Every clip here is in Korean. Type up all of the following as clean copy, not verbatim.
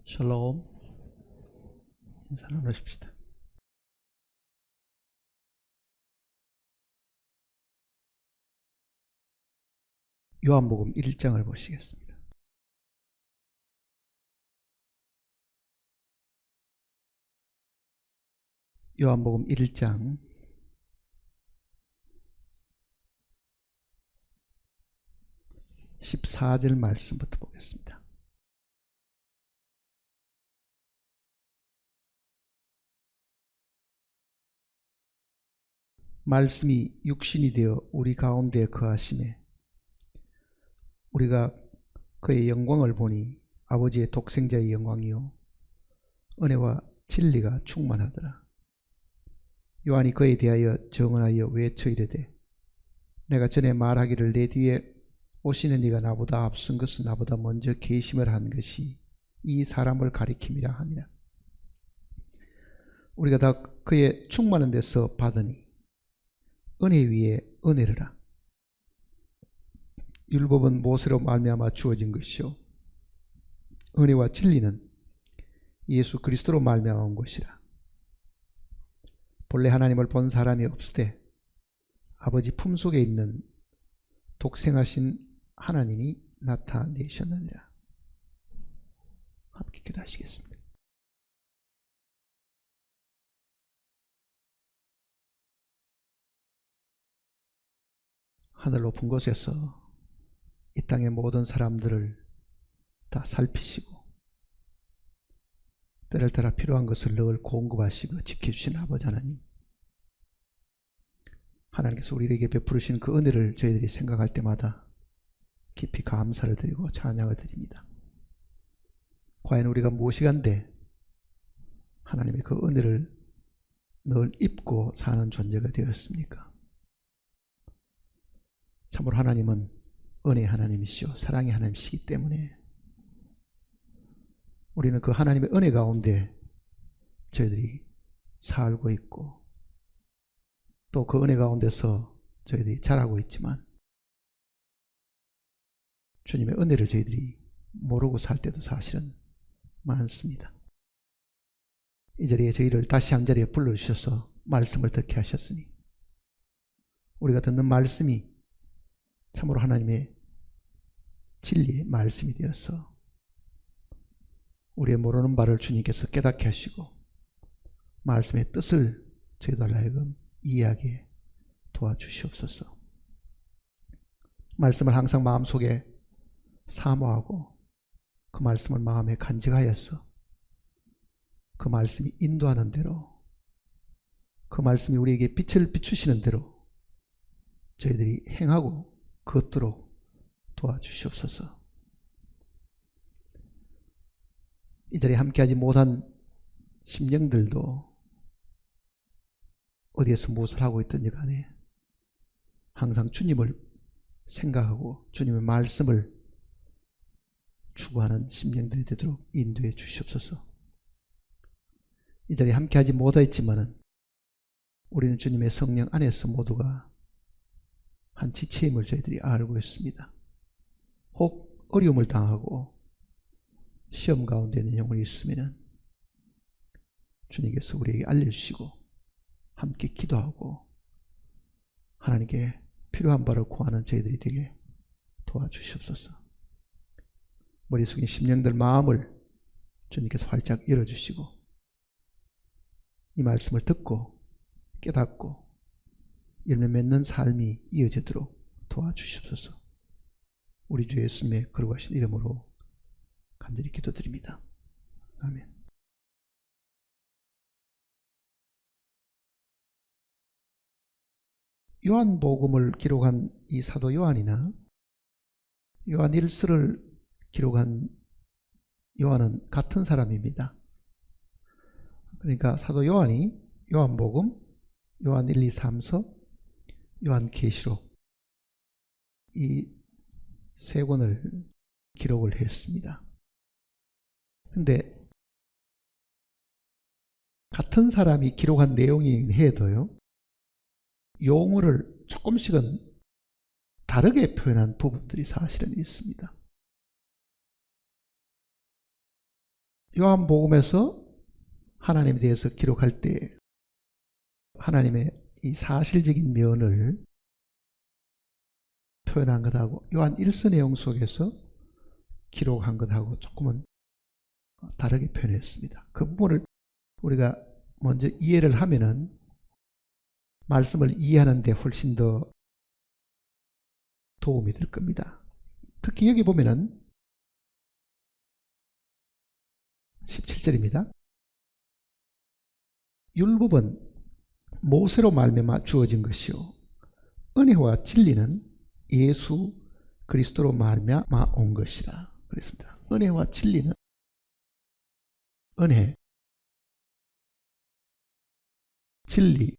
샬롬. 인사 나누십시다. 요한복음 1장을 보시겠습니다. 요한복음 1장 14절 말씀부터 보겠습니다. 말씀이 육신이 되어 우리 가운데 거하심에 우리가 그의 영광을 보니 아버지의 독생자의 영광이요 은혜와 진리가 충만하더라. 요한이 그에 대하여 정언하여 외쳐 이르되 내가 전에 말하기를 내 뒤에 오시는 이가 나보다 앞선 것은 나보다 먼저 계심을 한 것이 이 사람을 가리킴이라 하니라. 우리가 다 그의 충만한 데서 받으니 은혜 위에 은혜르라. 율법은 모세로 말미암아 주어진 것이요 은혜와 진리는 예수 그리스도로 말미암아 온 것이라. 본래 하나님을 본 사람이 없으되 아버지 품속에 있는 독생하신 하나님이 나타내셨느니라. 함께 기도하시겠습니다. 하늘 높은 곳에서 이 땅의 모든 사람들을 다 살피시고 때를 따라 필요한 것을 늘 공급하시고 지켜주신 아버지 하나님, 하나님께서 우리에게 베푸르신 그 은혜를 저희들이 생각할 때마다 깊이 감사를 드리고 찬양을 드립니다. 과연 우리가 무엇이간데 하나님의 그 은혜를 늘 입고 사는 존재가 되었습니까? 참으로 하나님은 은혜의 하나님이시오 사랑의 하나님이시기 때문에 우리는 그 하나님의 은혜 가운데 저희들이 살고 있고 또 그 은혜 가운데서 저희들이 자라고 있지만 주님의 은혜를 저희들이 모르고 살 때도 사실은 많습니다. 이 자리에 저희를 다시 한 자리에 불러주셔서 말씀을 듣게 하셨으니 우리가 듣는 말씀이 참으로 하나님의 진리의 말씀이 되어서 우리의 모르는 바를 주님께서 깨닫게 하시고 말씀의 뜻을 저희들 하여금 이해하게 도와주시옵소서. 말씀을 항상 마음속에 사모하고 그 말씀을 마음에 간직하여서 그 말씀이 인도하는 대로 그 말씀이 우리에게 빛을 비추시는 대로 저희들이 행하고 걷도록 도와주시옵소서. 이 자리에 함께하지 못한 심령들도 어디에서 무엇을 하고 있든지 간에 항상 주님을 생각하고 주님의 말씀을 추구하는 심령들이 되도록 인도해 주시옵소서. 이 자리에 함께하지 못했지만은 우리는 주님의 성령 안에서 모두가 한 지체임을 저희들이 알고 있습니다. 혹 어려움을 당하고 시험 가운데 있는 영혼이 있으면 주님께서 우리에게 알려주시고 함께 기도하고 하나님께 필요한 바를 구하는 저희들이 되게 도와주시옵소서. 머리 숙인 심령들 마음을 주님께서 활짝 열어주시고 이 말씀을 듣고 깨닫고 열매 맺는 삶이 이어지도록 도와주시옵소서. 우리 주 예수님의 거룩하신 이름으로 간절히 기도드립니다. 아멘. 요한복음을 기록한 이 사도 요한이나 요한 일서를 기록한 요한은 같은 사람입니다. 그러니까 사도 요한이 요한복음, 요한 1, 2, 3서, 요한계시록 이 세 권을 기록을 했습니다. 근데 같은 사람이 기록한 내용이긴 해도요 용어를 조금씩은 다르게 표현한 부분들이 사실은 있습니다. 요한복음에서 하나님에 대해서 기록할 때 하나님의 이 사실적인 면을 표현한 것하고 요한 1서 내용 속에서 기록한 것하고 조금은 다르게 표현했습니다. 그 부분을 우리가 먼저 이해를 하면은 말씀을 이해하는 데 훨씬 더 도움이 될 겁니다. 특히 여기 보면은 17절입니다. 율법은 모세로 말미암아 주어진 것이요 은혜와 진리는 예수 그리스도로 말미암아 온 것이라 그랬습니다. 은혜와 진리는 은혜, 진리.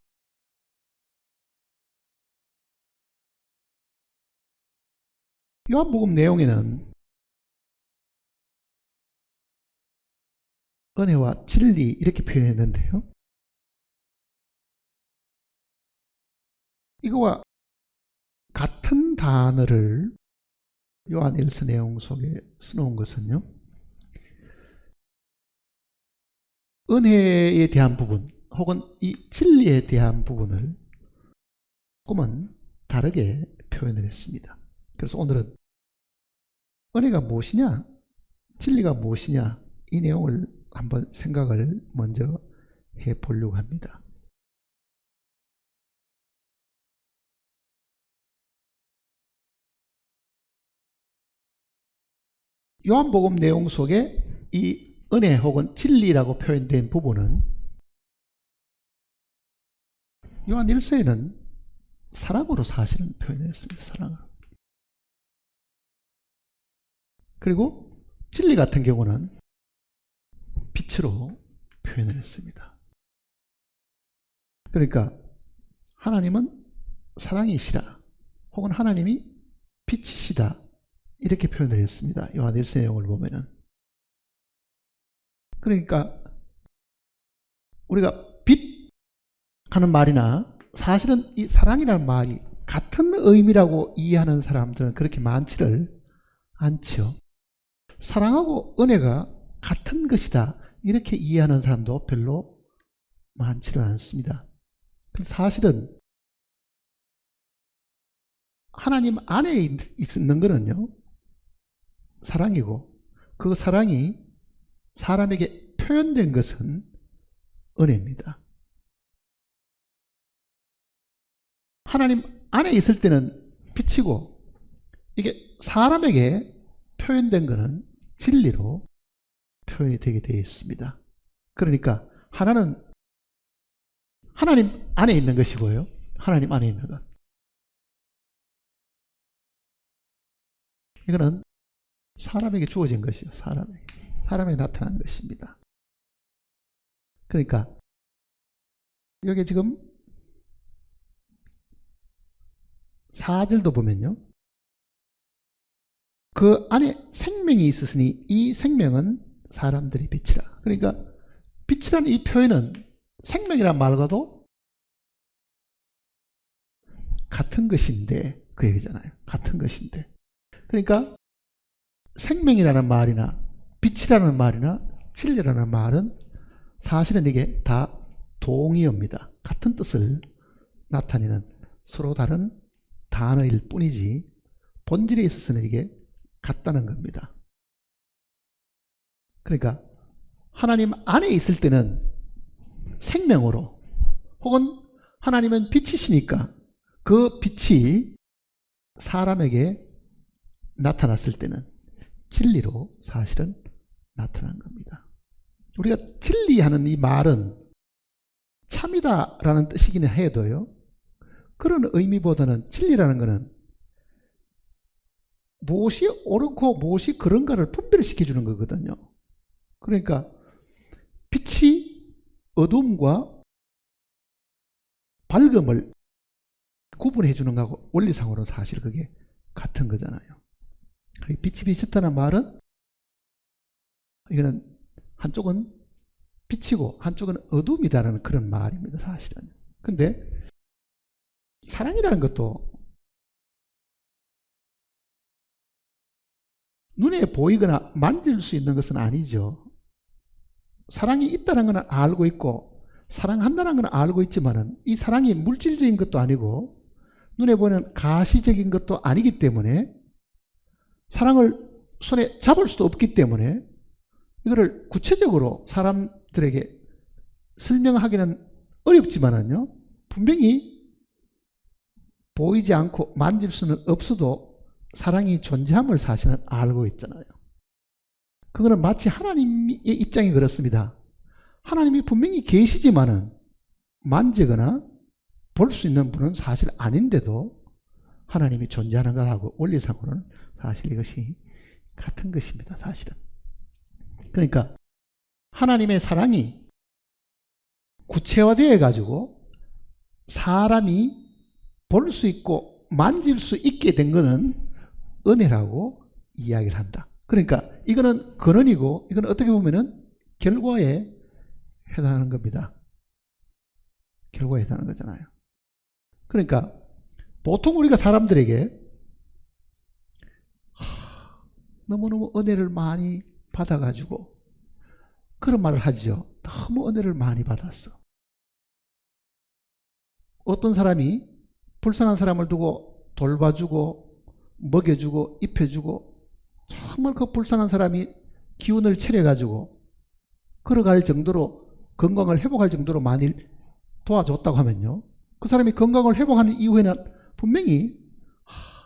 요한복음 내용에는 은혜와 진리 이렇게 표현했는데요. 이거와 같은 단어를 요한 1서 내용 속에 써놓은 것은요. 은혜에 대한 부분 혹은 이 진리에 대한 부분을 조금은 다르게 표현을 했습니다. 그래서 오늘은 은혜가 무엇이냐, 진리가 무엇이냐 이 내용을 한번 생각을 먼저 해보려고 합니다. 요한복음 내용 속에 이 은혜 혹은 진리라고 표현된 부분은 요한 1서에는 사랑으로 사실은 표현했습니다. 사랑을. 그리고 진리 같은 경우는 빛으로 표현을 했습니다. 그러니까 하나님은 사랑이시라 혹은 하나님이 빛이시다 이렇게 표현을 했습니다. 요한 1서 내용을 보면은. 그러니까 우리가 빛 하는 말이나 사실은 이 사랑이라는 말이 같은 의미라고 이해하는 사람들은 그렇게 많지를 않죠. 사랑하고 은혜가 같은 것이다 이렇게 이해하는 사람도 별로 많지는 않습니다. 사실은 하나님 안에 있는 것은요 사랑이고 그 사랑이 사람에게 표현된 것은 은혜입니다. 하나님 안에 있을 때는 빛이고 이게 사람에게 표현된 것은 진리로 표현이 되게 되어 있습니다. 그러니까 하나는 하나님 안에 있는 것이고요. 하나님 안에 있는 것. 이거는 사람에게 주어진 것이요. 사람에게 나타난 것입니다. 그러니까 여기 지금 4절도 보면요. 그 안에 생명이 있으니 이 생명은 사람들이 빛이라. 그러니까 빛이라는 이 표현은 생명이란 말과도 같은 것인데 그 얘기잖아요. 같은 것인데. 그러니까 생명이라는 말이나 빛이라는 말이나 진리라는 말은 사실은 이게 다 동의어입니다. 같은 뜻을 나타내는 서로 다른 단어일 뿐이지 본질에 있어서는 이게 같다는 겁니다. 그러니까 하나님 안에 있을 때는 생명으로 혹은 하나님은 빛이시니까 그 빛이 사람에게 나타났을 때는 진리로 사실은 나타난 겁니다. 우리가 진리하는 이 말은 참이다 라는 뜻이긴 해도요 그런 의미보다는 진리라는 것은 무엇이 옳고 무엇이 그런가를 분별시켜 주는 거거든요. 그러니까 빛이 어둠과 밝음을 구분해 주는 거하고 원리상으로 사실 그게 같은 거잖아요. 빛이 비쳤다는 말은 이거는 한쪽은 빛이고 한쪽은 어둠이다라는 그런 말입니다. 사실은. 근데 사랑이라는 것도 눈에 보이거나 만질 수 있는 것은 아니죠. 사랑이 있다는 건 알고 있고 사랑한다는 건 알고 있지만은 이 사랑이 물질적인 것도 아니고 눈에 보이는 가시적인 것도 아니기 때문에 사랑을 손에 잡을 수도 없기 때문에 이거를 구체적으로 사람들에게 설명하기는 어렵지만은요, 분명히 보이지 않고 만질 수는 없어도 사랑이 존재함을 사실은 알고 있잖아요. 그거는 마치 하나님의 입장이 그렇습니다. 하나님이 분명히 계시지만은 만지거나 볼 수 있는 분은 사실 아닌데도 하나님이 존재하는 것하고 원리상으로는 사실 이것이 같은 것입니다. 사실은. 그러니까 하나님의 사랑이 구체화되어 가지고 사람이 볼 수 있고 만질 수 있게 된 것은 은혜라고 이야기를 한다. 그러니까 이거는 근원이고 이건 어떻게 보면은 결과에 해당하는 겁니다. 결과에 해당하는 거잖아요. 그러니까 보통 우리가 사람들에게 너무너무 은혜를 많이 받아가지고 그런 말을 하죠. 너무 은혜를 많이 받았어. 어떤 사람이 불쌍한 사람을 두고 돌봐주고 먹여주고 입혀주고 정말 그 불쌍한 사람이 기운을 차려가지고 걸어갈 정도로 건강을 회복할 정도로 많이 도와줬다고 하면요, 그 사람이 건강을 회복하는 이후에는 분명히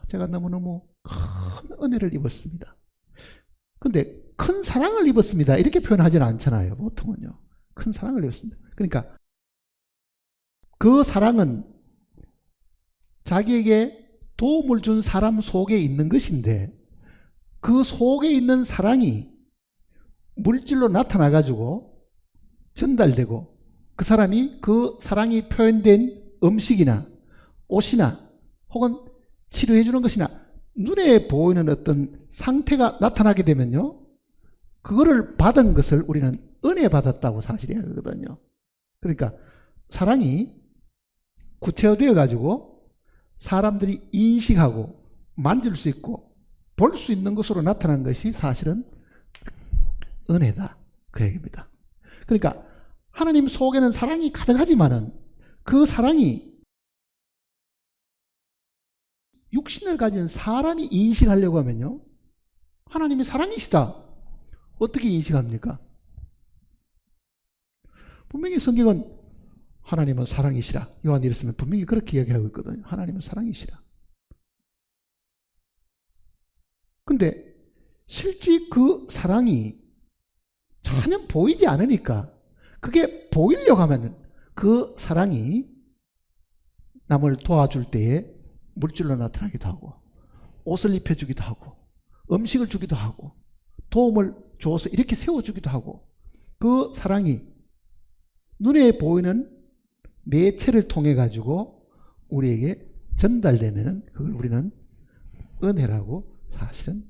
제가 너무너무 큰 은혜를 입었습니다. 근데 큰 사랑을 입었습니다 이렇게 표현하지는 않잖아요. 보통은요. 큰 사랑을 입었습니다. 그러니까 그 사랑은 자기에게 도움을 준 사람 속에 있는 것인데 그 속에 있는 사랑이 물질로 나타나 가지고 전달되고 그 사람이 그 사랑이 표현된 음식이나 옷이나 혹은 치료해 주는 것이나 눈에 보이는 어떤 상태가 나타나게 되면요, 그거를 받은 것을 우리는 은혜 받았다고 사실 이야기하거든요. 그러니까 사랑이 구체화되어 가지고 사람들이 인식하고 만질 수 있고 볼 수 있는 것으로 나타난 것이 사실은 은혜다, 그 얘기입니다. 그러니까 하나님 속에는 사랑이 가득하지만은 그 사랑이 육신을 가진 사람이 인식하려고 하면요, 하나님이 사랑이시다 어떻게 인식합니까? 분명히 성경은 하나님은 사랑이시라, 요한 1서는 분명히 그렇게 이야기하고 있거든요. 하나님은 사랑이시라. 근데 실제 그 사랑이 전혀 보이지 않으니까 그게 보이려고 하면 그 사랑이 남을 도와줄 때에 물질로 나타나기도 하고 옷을 입혀주기도 하고 음식을 주기도 하고 도움을 줘서 이렇게 세워주기도 하고 그 사랑이 눈에 보이는 매체를 통해 가지고 우리에게 전달되면 그걸 우리는 은혜라고 사실은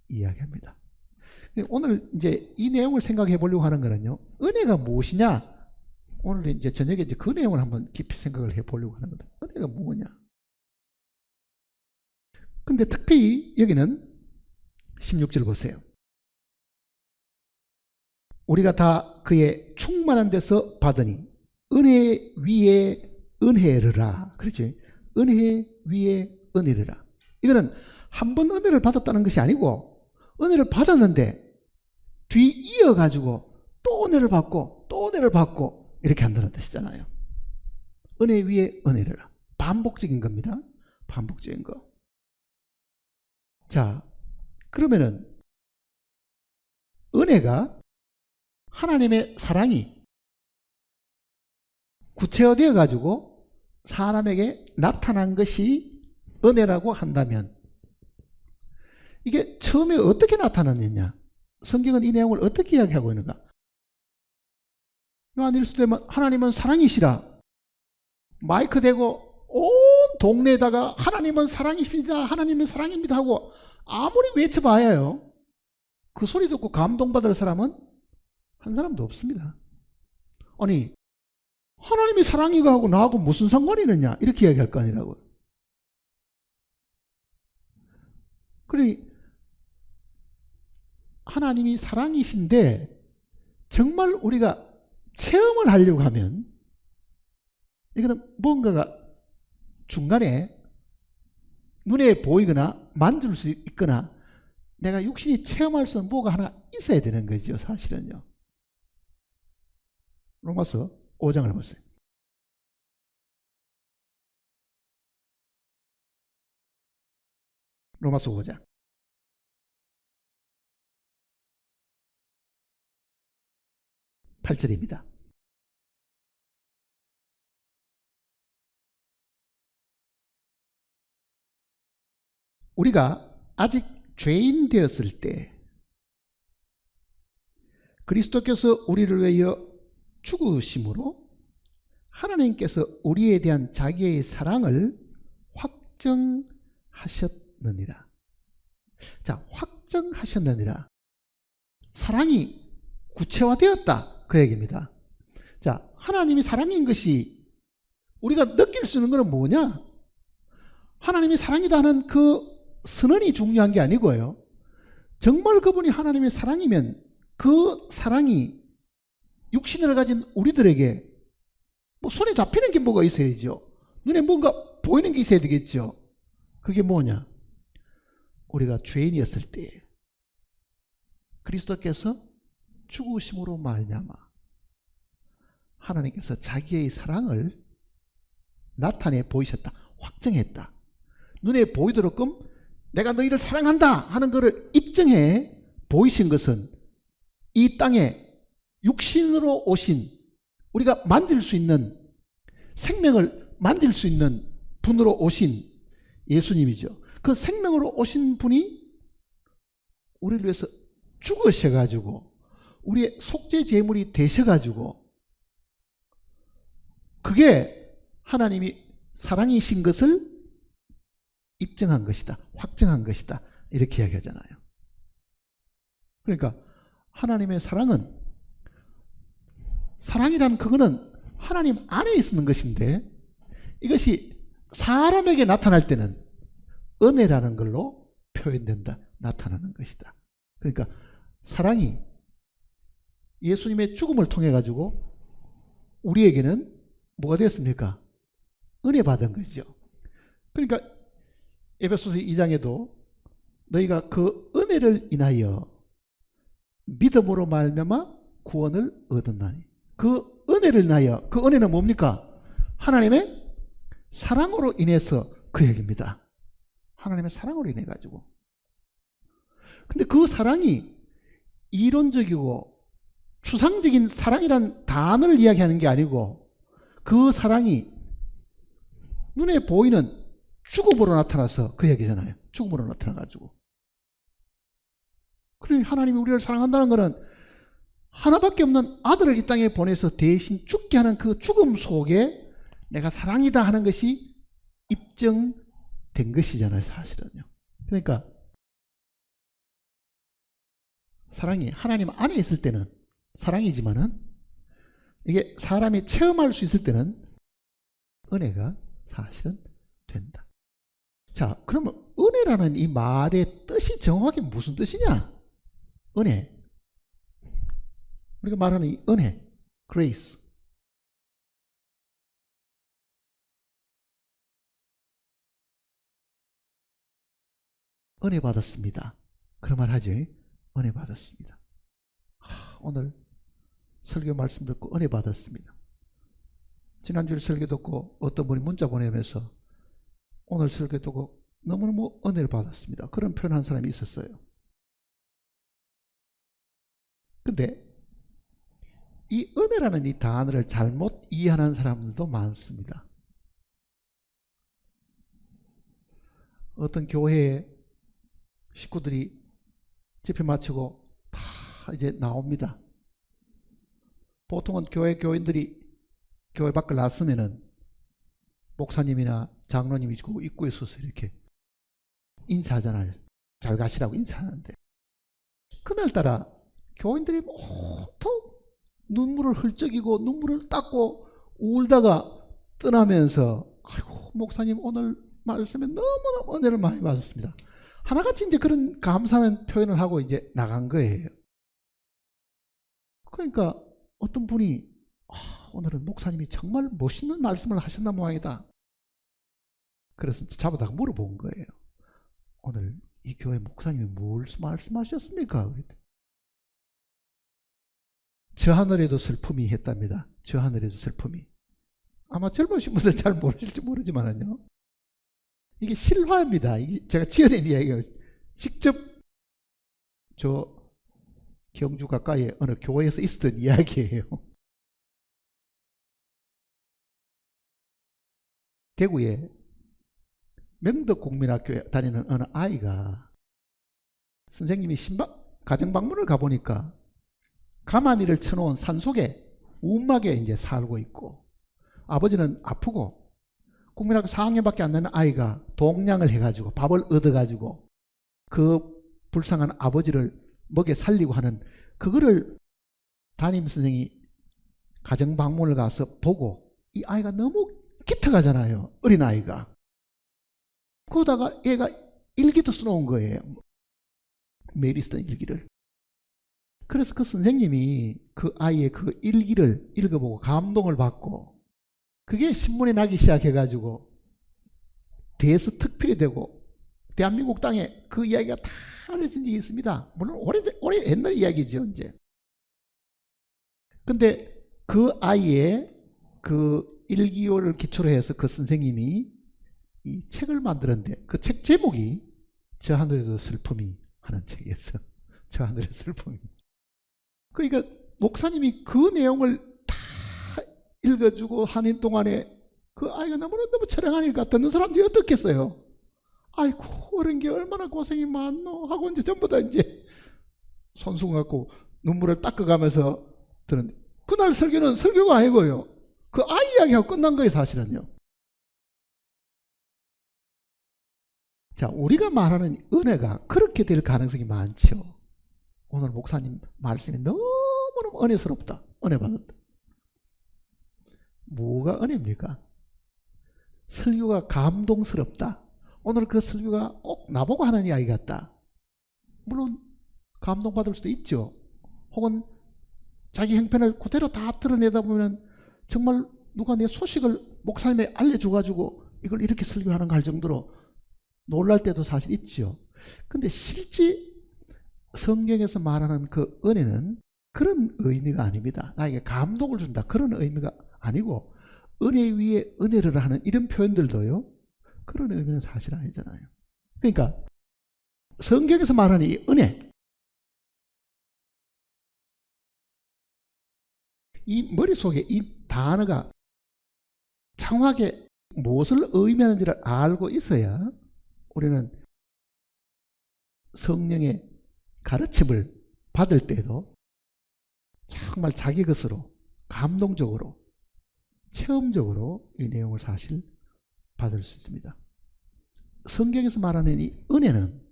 이야기합니다. 오늘 이제 이 내용을 생각해 보려고 하는 거는요, 은혜가 무엇이냐, 오늘 이제 저녁에 이제 그 내용을 한번 깊이 생각을 해 보려고 하는 거다. 은혜가 뭐냐. 근데 특히 여기는 16절 보세요. 우리가 다 그의 충만한 데서 받으니 은혜 위에 은혜르라. 그렇지? 은혜 위에 은혜르라. 이거는 한 번 은혜를 받았다는 것이 아니고 은혜를 받았는데 뒤 이어가지고 또 은혜를 받고 또 은혜를 받고 이렇게 한다는 뜻이잖아요. 은혜 위에 은혜르라. 반복적인 겁니다. 반복적인 거. 자, 그러면은 은혜가 하나님의 사랑이 구체화되어 가지고 사람에게 나타난 것이 은혜라고 한다면 이게 처음에 어떻게 나타났느냐, 성경은 이 내용을 어떻게 이야기하고 있는가. 요한 1서 되면 하나님은 사랑이시라 마이크 대고 온 동네에다가 하나님은 사랑이십니다, 하나님은 사랑입니다 하고 아무리 외쳐봐야요, 그 소리 듣고 감동받을 사람은 한 사람도 없습니다. 아니 하나님이 사랑이고 하고 나하고 무슨 상관이 있느냐 이렇게 이야기할 거 아니라고요. 그러니 하나님이 사랑이신데 정말 우리가 체험을 하려고 하면 이거는 뭔가가 중간에 눈에 보이거나 만질 수 있거나 내가 육신이 체험할 수 있는 뭐가 하나 있어야 되는 거죠. 사실은요. 로마서 5장을 보세요. 로마서 5장 8절입니다. 우리가 아직 죄인 되었을 때 그리스도께서 우리를 위하여 죽으심으로 하나님께서 우리에 대한 자기의 사랑을 확정하셨느니라. 자, 확정하셨느니라. 사랑이 구체화되었다. 그 얘기입니다. 자, 하나님이 사랑인 것이 우리가 느낄 수 있는 것은 뭐냐? 하나님이 사랑이다 하는 그 선언이 중요한 게 아니고요. 정말 그분이 하나님의 사랑이면 그 사랑이 육신을 가진 우리들에게 뭐 손에 잡히는 게 뭐가 있어야죠. 눈에 뭔가 보이는 게 있어야 되겠죠. 그게 뭐냐? 우리가 죄인이었을 때 그리스도께서 죽으심으로 말미암아 하나님께서 자기의 사랑을 나타내 보이셨다. 확정했다. 눈에 보이도록끔 내가 너희를 사랑한다 하는 것을 입증해 보이신 것은 이 땅에 육신으로 오신 우리가 만질 수 있는 생명을 만질 수 있는 분으로 오신 예수님이죠. 그 생명으로 오신 분이 우리를 위해서 죽으셔가지고 우리의 속죄 제물이 되셔가지고 그게 하나님이 사랑이신 것을 입증한 것이다. 확정한 것이다. 이렇게 이야기하잖아요. 그러니까 하나님의 사랑이란 그거는 하나님 안에 있는 것인데 이것이 사람에게 나타날 때는 은혜라는 걸로 표현된다. 나타나는 것이다. 그러니까 사랑이 예수님의 죽음을 통해 가지고 우리에게는 뭐가 되었습니까? 은혜 받은 거죠. 그러니까 에베소서 2장에도 너희가 그 은혜를 인하여 믿음으로 말미암아 구원을 얻었나니 그 은혜를 인하여 그 은혜는 뭡니까? 하나님의 사랑으로 인해서 그 얘기입니다. 하나님의 사랑으로 인해 가지고. 근데 그 사랑이 이론적이고 추상적인 사랑이란 단어를 이야기하는 게 아니고 그 사랑이 눈에 보이는 죽음으로 나타나서 그 얘기잖아요. 죽음으로 나타나가지고. 그래 하나님이 우리를 사랑한다는 것은 하나밖에 없는 아들을 이 땅에 보내서 대신 죽게 하는 그 죽음 속에 내가 사랑이다 하는 것이 입증된 것이잖아요. 사실은요. 그러니까 사랑이 하나님 안에 있을 때는 사랑이지만은 이게 사람이 체험할 수 있을 때는 은혜가 사실은 된다. 자, 그러면 은혜라는 이 말의 뜻이 정확하게 무슨 뜻이냐? 은혜. 우리가 말하는 이 은혜, grace. 은혜 받았습니다. 그런 말 하죠. 은혜 받았습니다. 오늘 설교 말씀 듣고 은혜 받았습니다. 지난주에 설교 듣고 어떤 분이 문자 보내면서 오늘 설교 듣고 너무너무 은혜를 받았습니다. 그런 표현한 사람이 있었어요. 근데 이 은혜라는 이 단어를 잘못 이해하는 사람들도 많습니다. 어떤 교회에 식구들이 집회 마치고 다 이제 나옵니다. 보통은 교인들이 교회 밖을 나서면은 목사님이나 장로님이 그 입구에 서서 이렇게 인사하잖아요. 잘 가시라고 인사하는데 그날따라 교인들이 온통 눈물을 헐쩍이고 눈물을 닦고 울다가 떠나면서 아이고 목사님 오늘 말씀에 너무너무 은혜를 많이 받았습니다. 하나같이 이제 그런 감사하는 표현을 하고 이제 나간 거예요. 그러니까 어떤 분이 오늘은 목사님이 정말 멋있는 말씀을 하셨나 모양이다. 그래서 잡아다가 물어본 거예요. 오늘 이 교회 목사님이 뭘 말씀하셨습니까? 저 하늘에도 슬픔이 했답니다. 저 하늘에도 슬픔이. 아마 젊으신 분들 잘 모르실지 모르지만요. 이게 실화입니다. 이게 제가 지어낸 이야기예요. 직접 저 경주 가까이에 어느 교회에서 있었던 이야기예요. 대구에 명덕국민학교에 다니는 어느 아이가 선생님이 가정방문을 가보니까 가마니를 쳐놓은 산속에 움막에 이제 살고 있고, 아버지는 아프고 국민학교 4학년밖에 안 되는 아이가 동량을 해가지고 밥을 얻어가지고 그 불쌍한 아버지를 먹여 살리고 하는 그거를 담임선생이 가정방문을 가서 보고 이 아이가 너무 기특하잖아요. 어린아이가. 그러다가 얘가 일기도 써놓은 거예요. 매일 쓰던 일기를. 그래서 그 선생님이 그 아이의 그 일기를 읽어보고 감동을 받고 그게 신문에 나기 시작해가지고 대에서 특필이 되고 대한민국 땅에 그 이야기가 다 알려진 적이 있습니다. 물론 오래 옛날 이야기죠, 이제. 근데 그 아이의 그 일기를 기초로 해서 그 선생님이 이 책을 만들었는데 그 책 제목이 저 하늘에도 슬픔이 하는 책이었어. 저 하늘의 슬픔이. 그러니까 목사님이 그 내용을 다 읽어주고 하는 동안에 그 아이가 너무너무 처량하니까 듣는 사람들이 어떻겠어요? 아이고 어른 게 얼마나 고생이 많노 하고 이제 전부 다 이제 손수건 갖고 눈물을 닦아가면서 들었는데, 그날 설교는 설교가 아니고요. 그 아이 이야기하고 끝난 거예요, 사실은요. 자, 우리가 말하는 은혜가 그렇게 될 가능성이 많죠. 오늘 목사님 말씀이 너무너무 은혜스럽다. 은혜 받았다. 뭐가 은혜입니까? 설교가 감동스럽다. 오늘 그 설교가 꼭 나보고 하는 이야기 같다. 물론 감동받을 수도 있죠. 혹은 자기 형편을 그대로 다 드러내다 보면 정말 누가 내 소식을 목사님에 알려줘가지고 이걸 이렇게 설교하는가 할 정도로 놀랄 때도 사실 있죠. 근데 실제 성경에서 말하는 그 은혜는 그런 의미가 아닙니다. 나에게 감동을 준다, 그런 의미가 아니고, 은혜 위에 은혜를 하는 이런 표현들도요, 그런 의미는 사실 아니잖아요. 그러니까 성경에서 말하는 이 은혜, 이 머릿속에 이 단어가 정확하게 무엇을 의미하는지를 알고 있어야 우리는 성령의 가르침을 받을 때도 정말 자기 것으로 감동적으로 체험적으로 이 내용을 사실 받을 수 있습니다. 성경에서 말하는 이 은혜는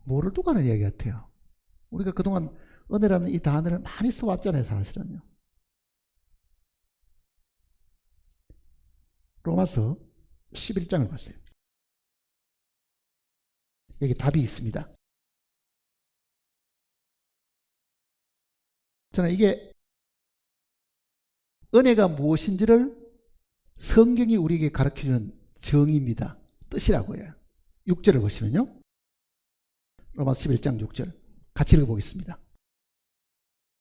뭐를 두고 하는 이야기 같아요. 우리가 그동안 은혜라는 이 단어를 많이 써왔잖아요, 사실은요. 로마서 11장을 보세요. 여기 답이 있습니다. 저는 이게 은혜가 무엇인지를 성경이 우리에게 가르쳐주는 정의입니다. 뜻이라고 해요. 6절을 보시면요. 로마서 11장 6절 같이 읽어보겠습니다.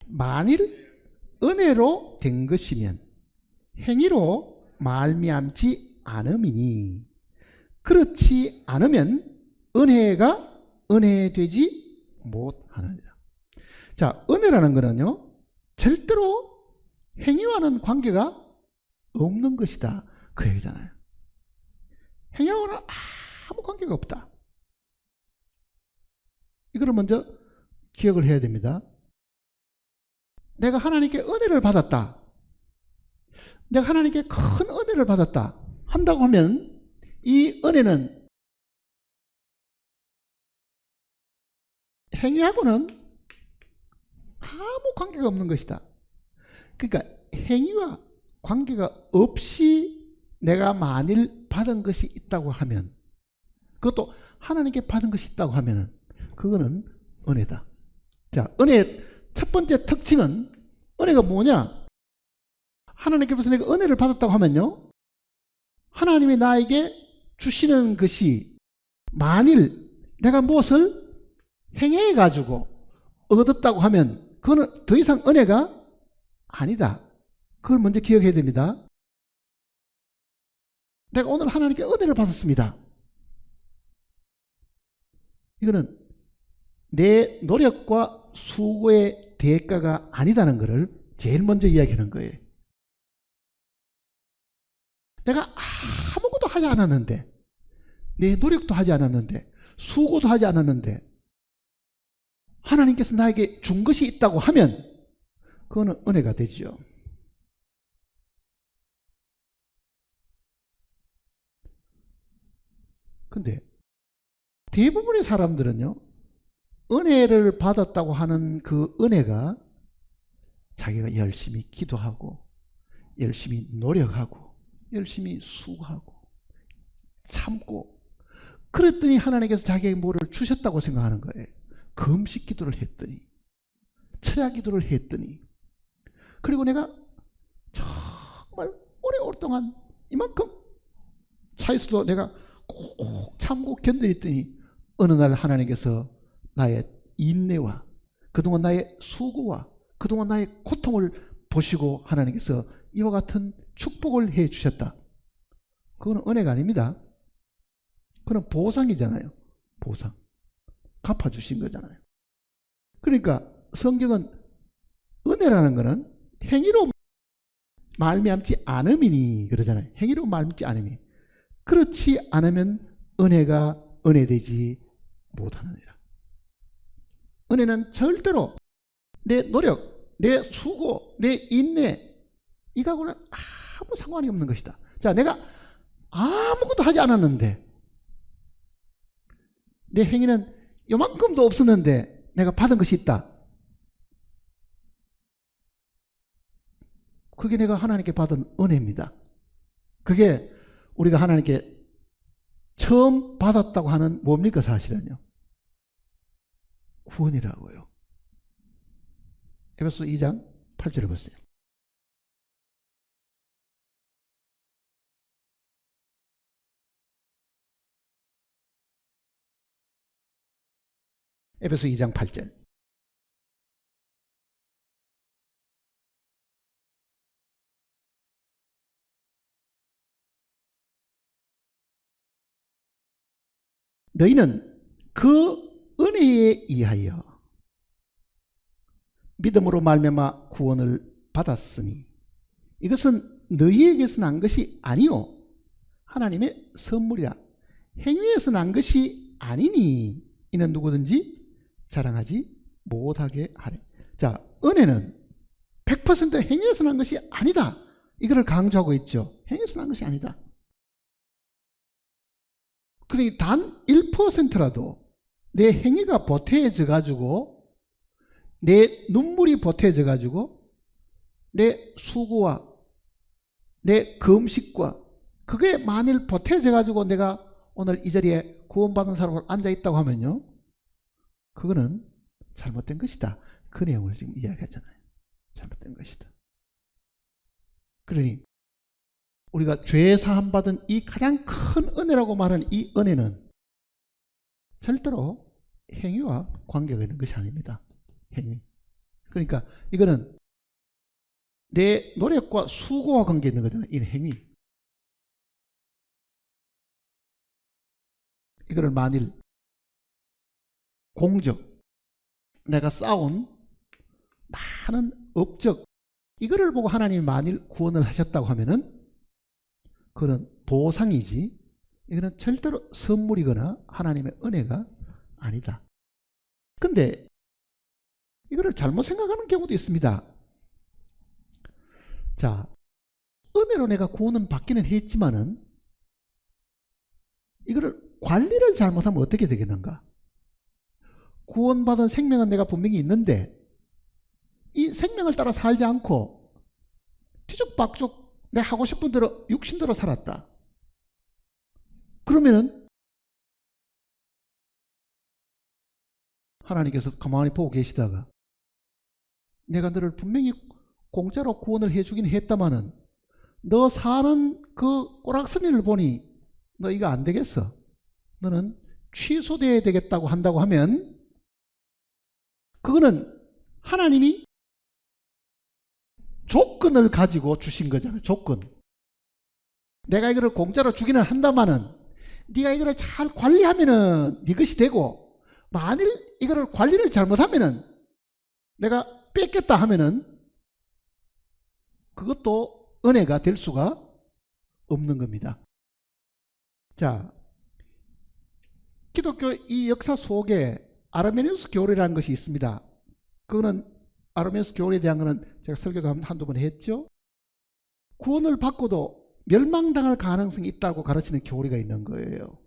만일 은혜로 된 것이면 행위로 말미암지 않음이니, 그렇지 않으면 은혜가 은혜되지 못하느니라. 자, 은혜라는 것은요, 절대로 행위와는 관계가 없는 것이다, 그 얘기잖아요. 행위와는 아무 관계가 없다. 이거를 먼저 기억을 해야 됩니다. 내가 하나님께 은혜를 받았다, 내가 하나님께 큰 은혜를 받았다 한다고 하면 이 은혜는 행위하고는 아무 관계가 없는 것이다. 그러니까 행위와 관계가 없이 내가 만일 받은 것이 있다고 하면, 그것도 하나님께 받은 것이 있다고 하면 그거는 은혜다. 자, 은혜의 첫 번째 특징은, 은혜가 뭐냐? 하나님께서 내가 은혜를 받았다고 하면요, 하나님이 나에게 주시는 것이 만일 내가 무엇을 행해 가지고 얻었다고 하면 그거는 더 이상 은혜가 아니다. 그걸 먼저 기억해야 됩니다. 내가 오늘 하나님께 은혜를 받았습니다. 이거는 내 노력과 수고의 대가가 아니다는 것을 제일 먼저 이야기하는 거예요. 내가 아무것도 하지 않았는데, 내 노력도 하지 않았는데, 수고도 하지 않았는데 하나님께서 나에게 준 것이 있다고 하면 그거는 은혜가 되죠. 근데 대부분의 사람들은요, 은혜를 받았다고 하는 그 은혜가 자기가 열심히 기도하고 열심히 노력하고 열심히 수고하고 참고 그랬더니 하나님께서 자기에게 뭐를 주셨다고 생각하는 거예요. 금식 기도를 했더니, 철야 기도를 했더니, 그리고 내가 정말 오랫동안 이만큼 차에서도 내가 꼭 참고 견뎌냈더니 어느 날 하나님께서 나의 인내와 그동안 나의 수고와 그동안 나의 고통을 보시고 하나님께서 이와 같은 축복을 해 주셨다. 그거는 은혜가 아닙니다. 그건 보상이잖아요. 보상. 갚아주신 거잖아요. 그러니까 성경은 은혜라는 것은 행위로 말미암지 않음이니 그러잖아요. 행위로 말미암지 않음이. 그렇지 않으면 은혜가 은혜되지 못하느니라. 은혜는 절대로 내 노력, 내 수고, 내 인내 이거하고는 아무 상관이 없는 것이다. 자, 내가 아무것도 하지 않았는데 내 행위는 요만큼도 없었는데 내가 받은 것이 있다. 그게 내가 하나님께 받은 은혜입니다. 그게 우리가 하나님께 처음 받았다고 하는 뭡니까 사실은요? 구원이라고요. 에베소 2장 8절을 보세요. 에베소 2장 8절. 너희는 그 은혜에 의하여 믿음으로 말미암아 구원을 받았으니 이것은 너희에게서 난 것이 아니요 하나님의 선물이라. 행위에서 난 것이 아니니 이는 누구든지 자랑하지 못하게 하래. 자, 은혜는 100% 행위에서 난 것이 아니다. 이거를 강조하고 있죠. 행위에서 난 것이 아니다. 그러니 단 1%라도 내 행위가 보태져 가지고 내 눈물이 보태져 가지고 내 수고와 내 금식과 그게 만일 보태져 가지고 내가 오늘 이 자리에 구원받은 사람으로 앉아 있다고 하면요, 그거는 잘못된 것이다. 그 내용을 지금 이야기하잖아요. 잘못된 것이다. 그러니 우리가 죄 사함 받은 이 가장 큰 은혜라고 말하는 이 은혜는 절대로 행위와 관계가 있는 것이 아닙니다. 행위. 그러니까 이거는 내 노력과 수고와 관계 있는 거잖아요. 이 행위. 이거를 만일 공적, 내가 쌓은 많은 업적, 이거를 보고 하나님이 만일 구원을 하셨다고 하면은 그건 보상이지 이거는 절대로 선물이거나 하나님의 은혜가 아니다. 근데 이거를 잘못 생각하는 경우도 있습니다. 자, 은혜로 내가 구원은 받기는 했지만은 이거를 관리를 잘못하면 어떻게 되겠는가? 구원받은 생명은 내가 분명히 있는데 이 생명을 따라 살지 않고 뒤죽박죽 내 하고 싶은 대로 육신대로 살았다. 그러면은 하나님께서 가만히 보고 계시다가 내가 너를 분명히 공짜로 구원을 해주긴 했다마는 너 사는 그 꼬락서니를 보니 너 이거 안 되겠어. 너는 취소돼야 되겠다고 한다고 하면 그거는 하나님이 조건을 가지고 주신 거잖아요. 조건. 내가 이거를 공짜로 주기는 한다마는 네가 이거를 잘 관리하면은 네 것이 되고, 만일 이거를 관리를 잘못하면은 내가 뺏겠다 하면은 그것도 은혜가 될 수가 없는 겁니다. 자, 기독교 이 역사 속에 아르메니우스 교리라는 것이 있습니다. 그거는 아르메니우스 교리에 대한 거는 제가 설교도 한두 번 했죠. 구원을 받고도 멸망당할 가능성이 있다고 가르치는 교리가 있는 거예요.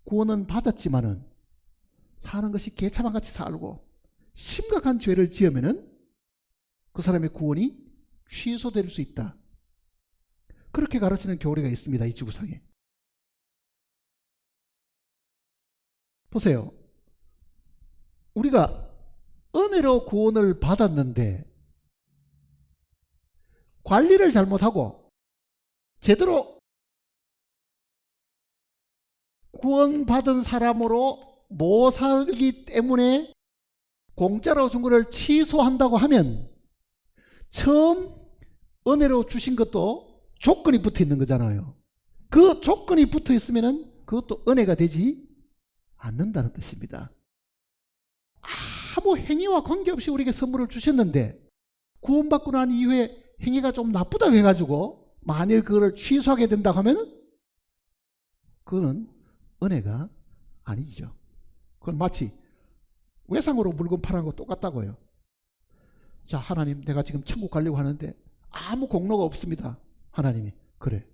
구원은 받았지만은 사는 것이 개차반같이 살고 심각한 죄를 지으면은 그 사람의 구원이 취소될 수 있다. 그렇게 가르치는 교리가 있습니다. 이 지구상에. 보세요. 우리가 은혜로 구원을 받았는데 관리를 잘못하고 제대로 구원받은 사람으로 못 살기 때문에 공짜로 준 것을 취소한다고 하면 처음 은혜로 주신 것도 조건이 붙어 있는 거잖아요. 그 조건이 붙어 있으면 그것도 은혜가 되지 않는다는 뜻입니다. 아무 행위와 관계없이 우리에게 선물을 주셨는데 구원받고 난 이후에 행위가 좀 나쁘다고 해가지고 만일 그거를 취소하게 된다고 하면 그거는 은혜가 아니죠. 그건 마치 외상으로 물건 파는 거 똑같다고요. 자, 하나님, 내가 지금 천국 가려고 하는데 아무 공로가 없습니다. 하나님이, 그래,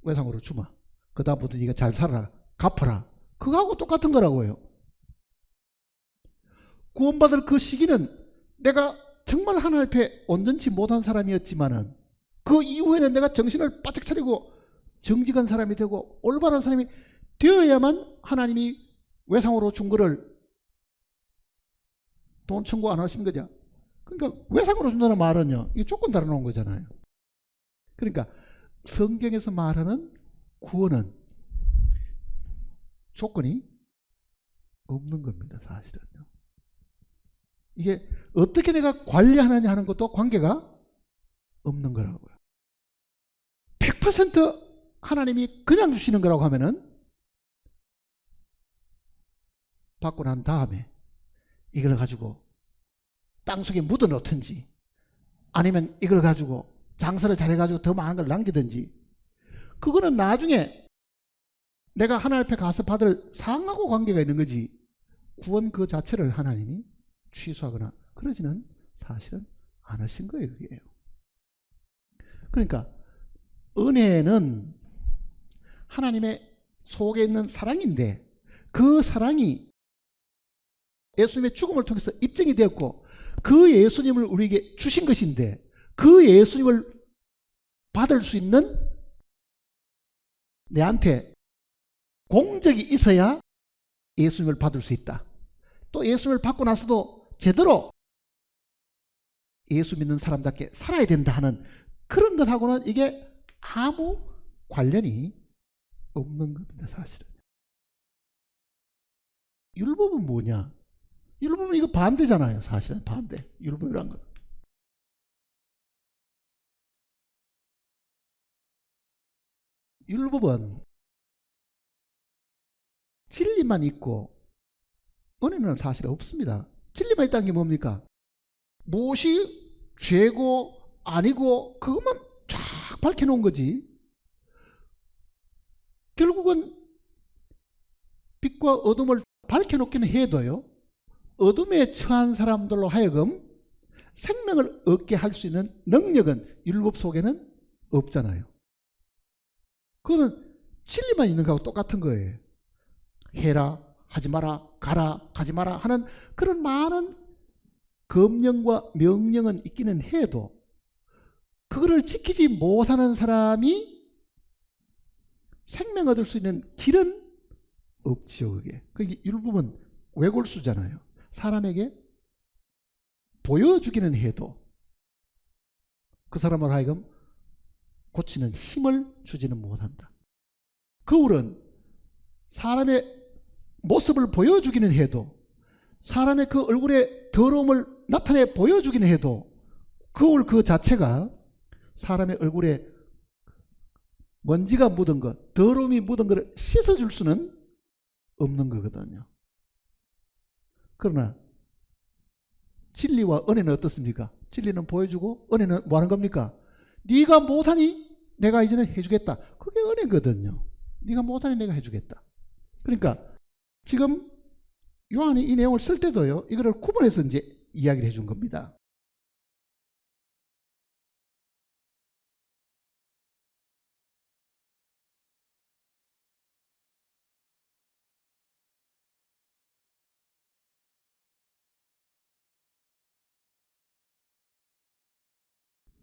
외상으로 주마. 그 다음부터 네가 잘 살아라, 갚아라. 그거하고 똑같은 거라고요. 구원받을 그 시기는 내가 정말 하나님 앞에 온전치 못한 사람이었지만은 그 이후에는 내가 정신을 바짝 차리고 정직한 사람이 되고 올바른 사람이 되어야만 하나님이 외상으로 준 거를 돈 청구 안 하신 거냐. 그러니까 외상으로 준다는 말은요, 이 조건 달아놓은 거잖아요. 그러니까 성경에서 말하는 구원은 조건이 없는 겁니다. 사실은요. 이게 어떻게 내가 관리하느냐 하는 것도 관계가 없는 거라고요. 100% 하나님이 그냥 주시는 거라고 하면은 받고 난 다음에 이걸 가지고 땅속에 묻어 놓든지 아니면 이걸 가지고 장사를 잘해가지고 더 많은 걸 남기든지, 그거는 나중에 내가 하나님 앞에 가서 받을 상하고 관계가 있는 거지 구원 그 자체를 하나님이 취소하거나 그러지는 사실은 않으신 거예요. 그게요. 그러니까 은혜는 하나님의 속에 있는 사랑인데 그 사랑이 예수님의 죽음을 통해서 입증이 되었고 그 예수님을 우리에게 주신 것인데 그 예수님을 받을 수 있는 내한테 공적이 있어야 예수님을 받을 수 있다. 또 예수님을 받고 나서도 제대로 예수 믿는 사람답게 살아야 된다 하는 그런 것하고는 이게 아무 관련이 없는 겁니다. 사실은. 율법은 뭐냐? 율법은 이거 반대잖아요. 사실은 반대. 율법이란 거. 율법은 진리만 있고 은혜는 사실 없습니다. 진리만 있다는 게 뭡니까? 무엇이 죄고 아니고 그것만 쫙 밝혀놓은 거지. 결국은 빛과 어둠을 밝혀놓기는 해도요, 어둠에 처한 사람들로 하여금 생명을 얻게 할 수 있는 능력은 율법 속에는 없잖아요. 그거는 진리만 있는 거하고 똑같은 거예요. 해라, 하지 마라, 가라, 가지 마라 하는 그런 많은 검령과 명령은 있기는 해도 그거를 지키지 못하는 사람이 생명 얻을 수 있는 길은 없지요. 그게 율법은 외골수잖아요. 사람에게 보여주기는 해도 그 사람을 하여금 고치는 힘을 주지는 못한다. 거울은 사람의 모습을 보여주기는 해도, 사람의 그 얼굴의 더러움을 나타내 보여주기는 해도 거울 그 자체가 사람의 얼굴에 먼지가 묻은 것, 더러움이 묻은 것을 씻어줄 수는 없는 거거든요. 그러나 진리와 은혜는 어떻습니까? 진리는 보여주고 은혜는 뭐 하는 겁니까? 네가 못하니 내가 이제는 해주겠다. 그게 은혜거든요. 네가 못하니 내가 해주겠다. 그러니까 지금 요한이 이 내용을 쓸 때도요, 이거를 구분해서 이제 이야기를 해준 겁니다.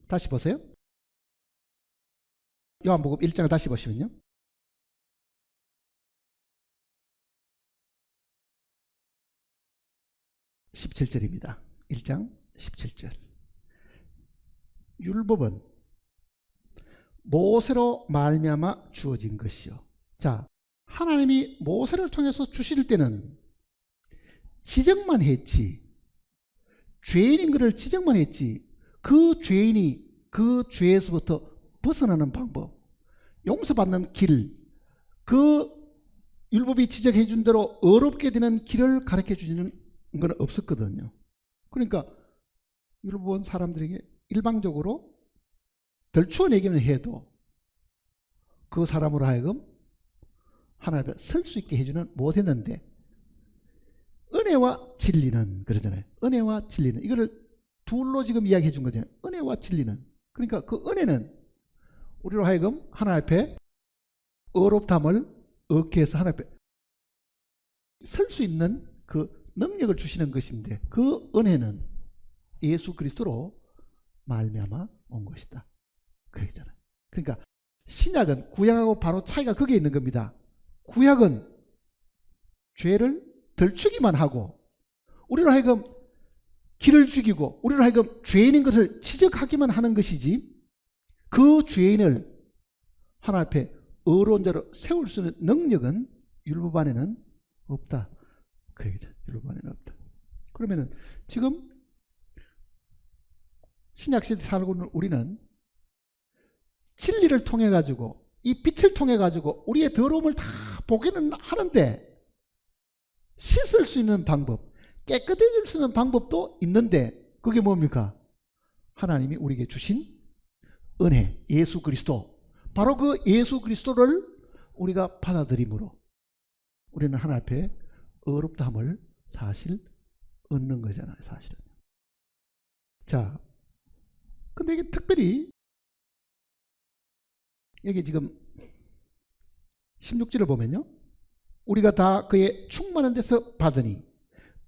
다시 보세요. 요한복음 1장을 다시 보시면요. 17절입니다. 1장 17절. 율법은 모세로 말미암아 주어진 것이요. 자, 하나님이 모세를 통해서 주실 때는 지적만 했지, 죄인인 것을 지적만 했지, 그 죄인이 그 죄에서부터 벗어나는 방법, 용서받는 길, 그 율법이 지적해 준 대로 어렵게 되는 길을 가르쳐 주는 건 없었거든요. 그러니까 율법은 사람들에게 일방적으로 덜추어내기는 해도 그 사람으로 하여금 하나님 앞에 설 수 있게 해주는 못했는데, 은혜와 진리는 그러잖아요. 은혜와 진리는 이거를 둘로 지금 이야기해 준 거잖아요. 은혜와 진리는. 그러니까 그 은혜는 우리로 하여금 하나님 앞에 어렵담을 얻게 해서 하나님 앞에 설 수 있는 그 능력을 주시는 것인데, 그 은혜는 예수 그리스도로 말미암아 온 것이다. 그 얘기잖아요. 그러니까 신약은 구약하고 바로 차이가 거기에 있는 겁니다. 구약은 죄를 덜추기만 하고 우리로 하여금 길을 죽이고 우리로 하여금 죄인인 것을 지적하기만 하는 것이지, 그 죄인을 하나님 앞에 의로운 자로 세울 수 있는 능력은 율법 안에는 없다. 그 얘기죠. 율법 안에는 없다. 그러면은 지금 신약시대에 살고 있는 우리는 진리를 통해 가지고, 이 빛을 통해 가지고 우리의 더러움을 다 보기는 하는데, 씻을 수 있는 방법, 깨끗해질 수 있는 방법도 있는데, 그게 뭡니까? 하나님이 우리에게 주신 은혜, 예수 그리스도. 바로 그 예수 그리스도를 우리가 받아들임으로 우리는 하나님 앞에 어렵다함을 사실 얻는 거잖아요, 사실은. 자, 근데 이게 특별히 여기 지금 16절을 보면요, 우리가 다 그의 충만한 데서 받으니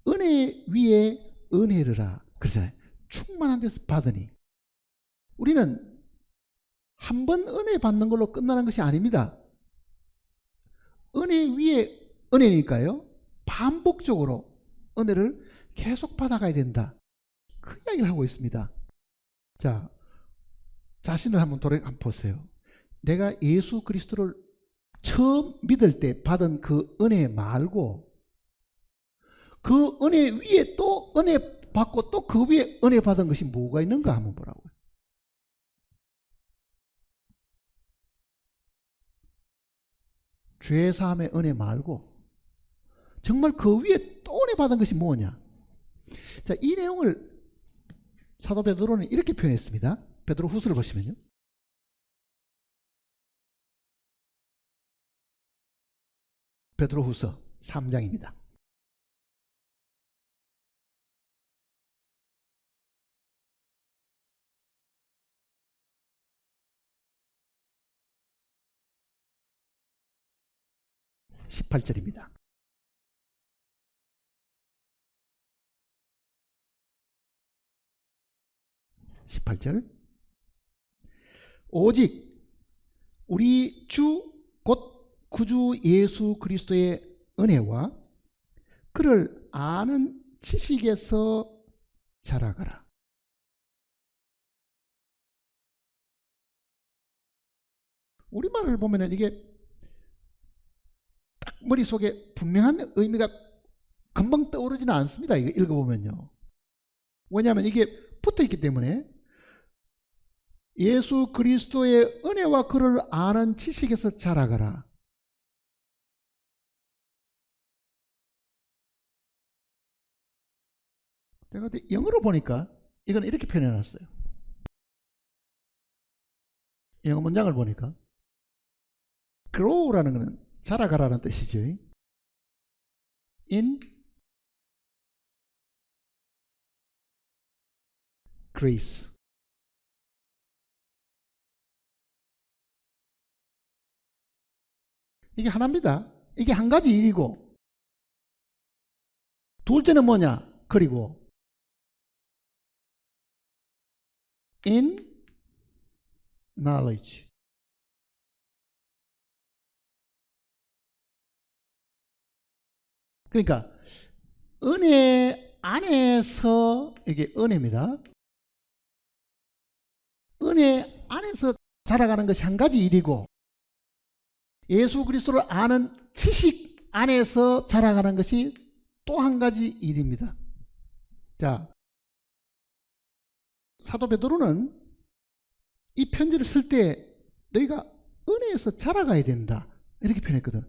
은혜 위에 은혜르라 그러잖아요. 충만한 데서 받으니. 우리는 한 번 은혜 받는 걸로 끝나는 것이 아닙니다. 은혜 위에 은혜니까요, 반복적으로 은혜를 계속 받아가야 된다. 그 이야기를 하고 있습니다. 자, 자신을 한번 한번 보세요. 내가 예수 그리스도를 처음 믿을 때 받은 그 은혜 말고 그 은혜 위에 또 은혜 받고 또 그 위에 은혜 받은 것이 뭐가 있는가 한번 보라고요. 죄사함의 은혜 말고 정말 그 위에 또 은혜 받은 것이 뭐냐. 자, 이 내용을 사도 베드로는 이렇게 표현했습니다. 베드로 후서를 보시면요, 베드로 후서 3장입니다. (18절입니다) 18절. 오직 우리 주 곧 구주 예수 그리스도의 은혜와 그를 아는 지식에서 자라가라. 우리말을 보면은 이게 딱 머릿속에 분명한 의미가 금방 떠오르지는 않습니다. 이거 읽어보면요. 왜냐하면 이게 붙어있기 때문에 예수 그리스도의 은혜와 그를 아는 지식에서 자라가라. 내가 영어로 보니까 이건 이렇게 표현해놨어요. 영어 문장을 보니까 grow라는 것은 자라가라는 뜻이죠. in grace. 이게 하나입니다. 이게 한 가지 일이고, 둘째는 뭐냐? 그리고 in knowledge. 그러니까 은혜 안에서, 이게 은혜입니다. 은혜 안에서 자라가는 것이 한 가지 일이고, 예수 그리스도를 아는 지식 안에서 자라가는 것이 또 한 가지 일입니다. 자, 사도 베드로는 이 편지를 쓸 때 너희가 은혜에서 자라가야 된다 이렇게 표현했거든.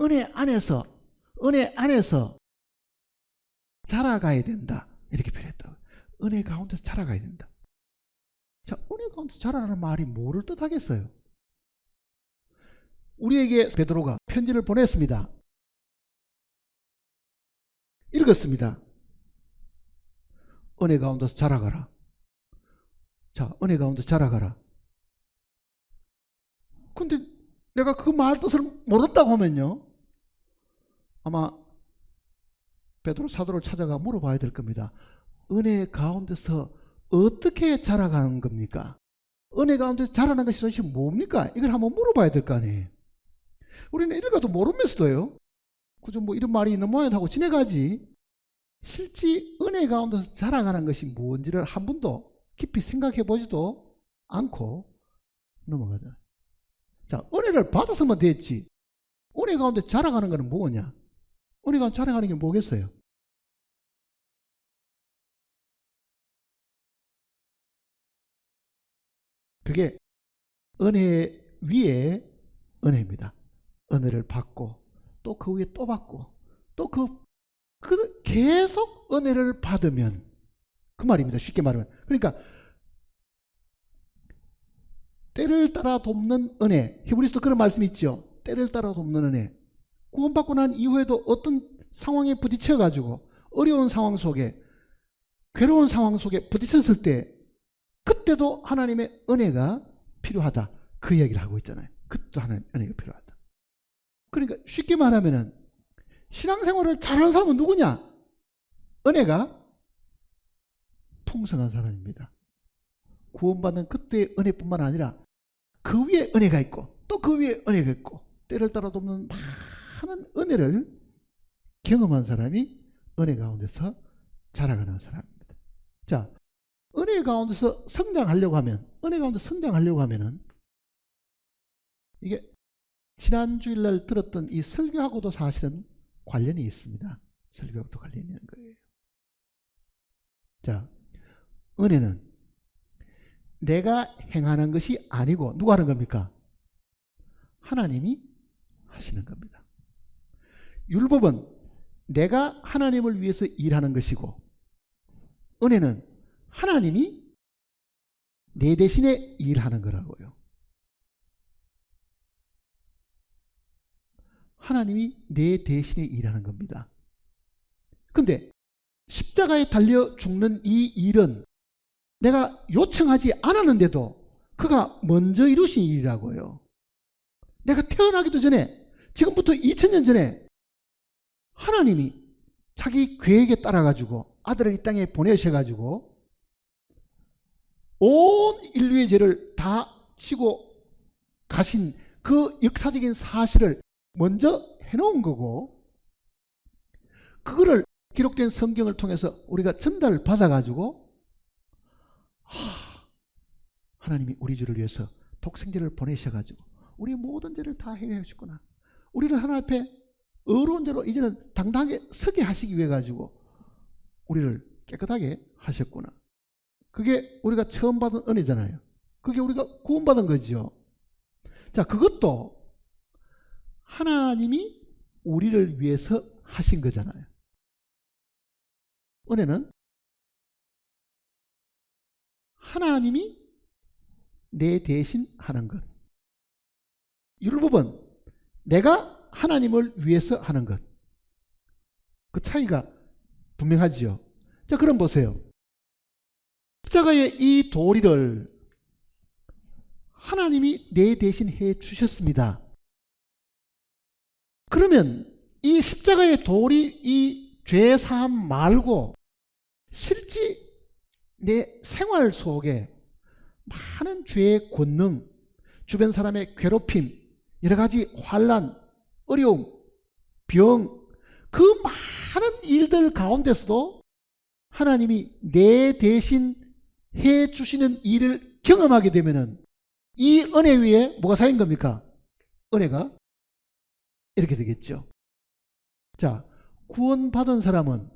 은혜 안에서 자라가야 된다 이렇게 표현했다. 은혜 가운데서 자라가야 된다. 자, 은혜 가운데서 자라라는 말이 뭐를 뜻하겠어요? 우리에게 베드로가 편지를 보냈습니다. 읽었습니다. 은혜 가운데서 자라가라. 자, 은혜 가운데서 자라가라. 근데 내가 그 말 뜻을 모른다고 하면요, 아마 베드로 사도를 찾아가 물어봐야 될 겁니다. 은혜 가운데서 어떻게 자라가는 겁니까? 은혜 가운데서 자라는 것이 도대체 뭡니까? 이걸 한번 물어봐야 될 거 아니에요. 우리는 읽어도 모르면서도요, 그저 뭐 이런 말이 있는 모양이다 하고 지내가지, 실제 은혜 가운데서 자라가는 것이 뭔지를 한 번도 깊이 생각해 보지도 않고 넘어가잖아요. 자, 은혜를 받았으면 됐지. 은혜 가운데 자라가는 것은 뭐냐? 은혜 가운데 자라가는 게 뭐겠어요? 그게 은혜 위에 은혜입니다. 은혜를 받고 또 그 위에 또 받고 또 그 계속 은혜를 받으면, 그 말입니다. 쉽게 말하면. 그러니까 때를 따라 돕는 은혜, 히브리서도 그런 말씀이 있죠. 때를 따라 돕는 은혜. 구원받고 난 이후에도 어떤 상황에 부딪혀 가지고 어려운 상황 속에, 괴로운 상황 속에 부딪혔을 때 그때도 하나님의 은혜가 필요하다, 그 이야기를 하고 있잖아요. 그때도 하나님의 은혜가 필요하다. 그러니까 쉽게 말하면은 신앙생활을 잘하는 사람은 누구냐? 은혜가 풍성한 사람입니다. 구원받는 그때의 은혜뿐만 아니라 그 위에 은혜가 있고 또 그 위에 은혜가 있고 때를 따라 돕는 많은 은혜를 경험한 사람이 은혜 가운데서 자라가는 사람입니다. 자, 은혜 가운데서 성장하려고 하면은 이게 지난 주일날 들었던 이 설교하고도 사실은 관련이 있습니다. 설교하고도 관련이 있는 거예요. 자, 은혜는 내가 행하는 것이 아니고 누가 하는 겁니까? 하나님이 하시는 겁니다. 율법은 내가 하나님을 위해서 일하는 것이고, 은혜는 하나님이 내 대신에 일하는 거라고요. 하나님이 내 대신에 일하는 겁니다. 근데 십자가에 달려 죽는 이 일은 내가 요청하지 않았는데도 그가 먼저 이루신 일이라고요. 내가 태어나기도 전에, 지금부터 2000년 전에 하나님이 자기 계획에 따라 가지고 아들을 이 땅에 보내셔가지고 온 인류의 죄를 다 지고 가신 그 역사적인 사실을 먼저 해놓은 거고, 그거를 기록된 성경을 통해서 우리가 전달을 받아가지고 하나님이 우리 죄를 위해서 독생자를 보내셔가지고 우리의 모든 죄를 다 해결해 주셨구나. 우리를 하나님 앞에 의로운 자로 이제는 당당하게 서게 하시기 위해 가지고 우리를 깨끗하게 하셨구나. 그게 우리가 처음 받은 은혜잖아요. 그게 우리가 구원받은 거죠. 자, 그것도 하나님이 우리를 위해서 하신 거잖아요. 은혜는 하나님이 내 대신 하는 것. 율법은 내가 하나님을 위해서 하는 것. 그 차이가 분명하지요. 자, 그럼 보세요. 십자가의 이 도리를 하나님이 내 대신 해 주셨습니다. 그러면 이 십자가의 도리, 이 죄사함 말고 실제 내 생활 속에 많은 죄의 권능, 주변 사람의 괴롭힘, 여러 가지 환난, 어려움, 병, 그 많은 일들 가운데서도 하나님이 내 대신 해 주시는 일을 경험하게 되면은 이 은혜 위에 뭐가 쌓인 겁니까? 은혜가 이렇게 되겠죠. 자, 구원받은 사람은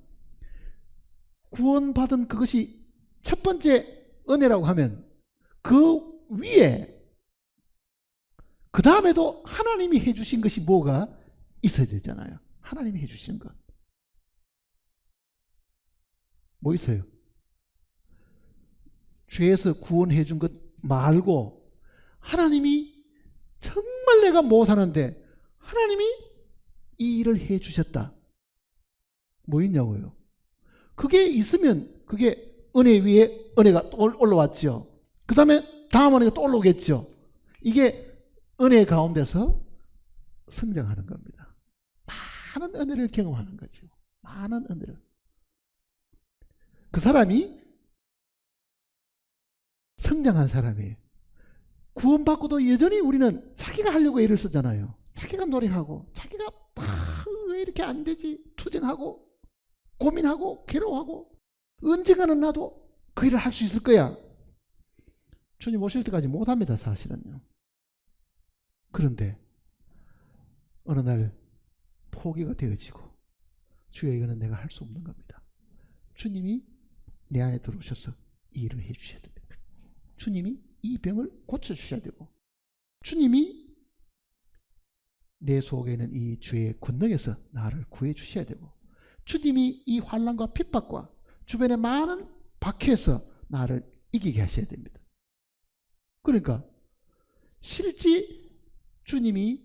구원받은 그것이 첫 번째 은혜라고 하면 그 위에 그 다음에도 하나님이 해주신 것이 뭐가 있어야 되잖아요. 하나님이 해주신 것. 뭐 있어요? 죄에서 구원해 준 것 말고 하나님이 정말 내가 못 사는데 하나님이 이 일을 해 주셨다. 뭐 있냐고요? 그게 있으면 그게 은혜 위에 은혜가 또 올라왔죠. 그 다음에 다음 은혜가 또 올라오겠죠. 이게 은혜 가운데서 성장하는 겁니다. 많은 은혜를 경험하는 거죠. 많은 은혜를. 그 사람이 성장한 사람이에요. 구원받고도 여전히 우리는 자기가 하려고 애를 쓰잖아요. 자기가 노력하고 자기가 왜 이렇게 안 되지 투쟁하고 고민하고 괴로워하고 언젠가는 나도 그 일을 할 수 있을 거야. 주님 오실 때까지 못합니다. 사실은요. 그런데 어느 날 포기가 되어지고 주여 이거는 내가 할 수 없는 겁니다. 주님이 내 안에 들어오셔서 이 일을 해 주셔야 됩니다. 주님이 이 병을 고쳐주셔야 되고 주님이 내 속에 있는 이 죄의 권능에서 나를 구해 주셔야 되고 주님이 이 환난과 핍박과 주변의 많은 박해에서 나를 이기게 하셔야 됩니다. 그러니까 실제 주님이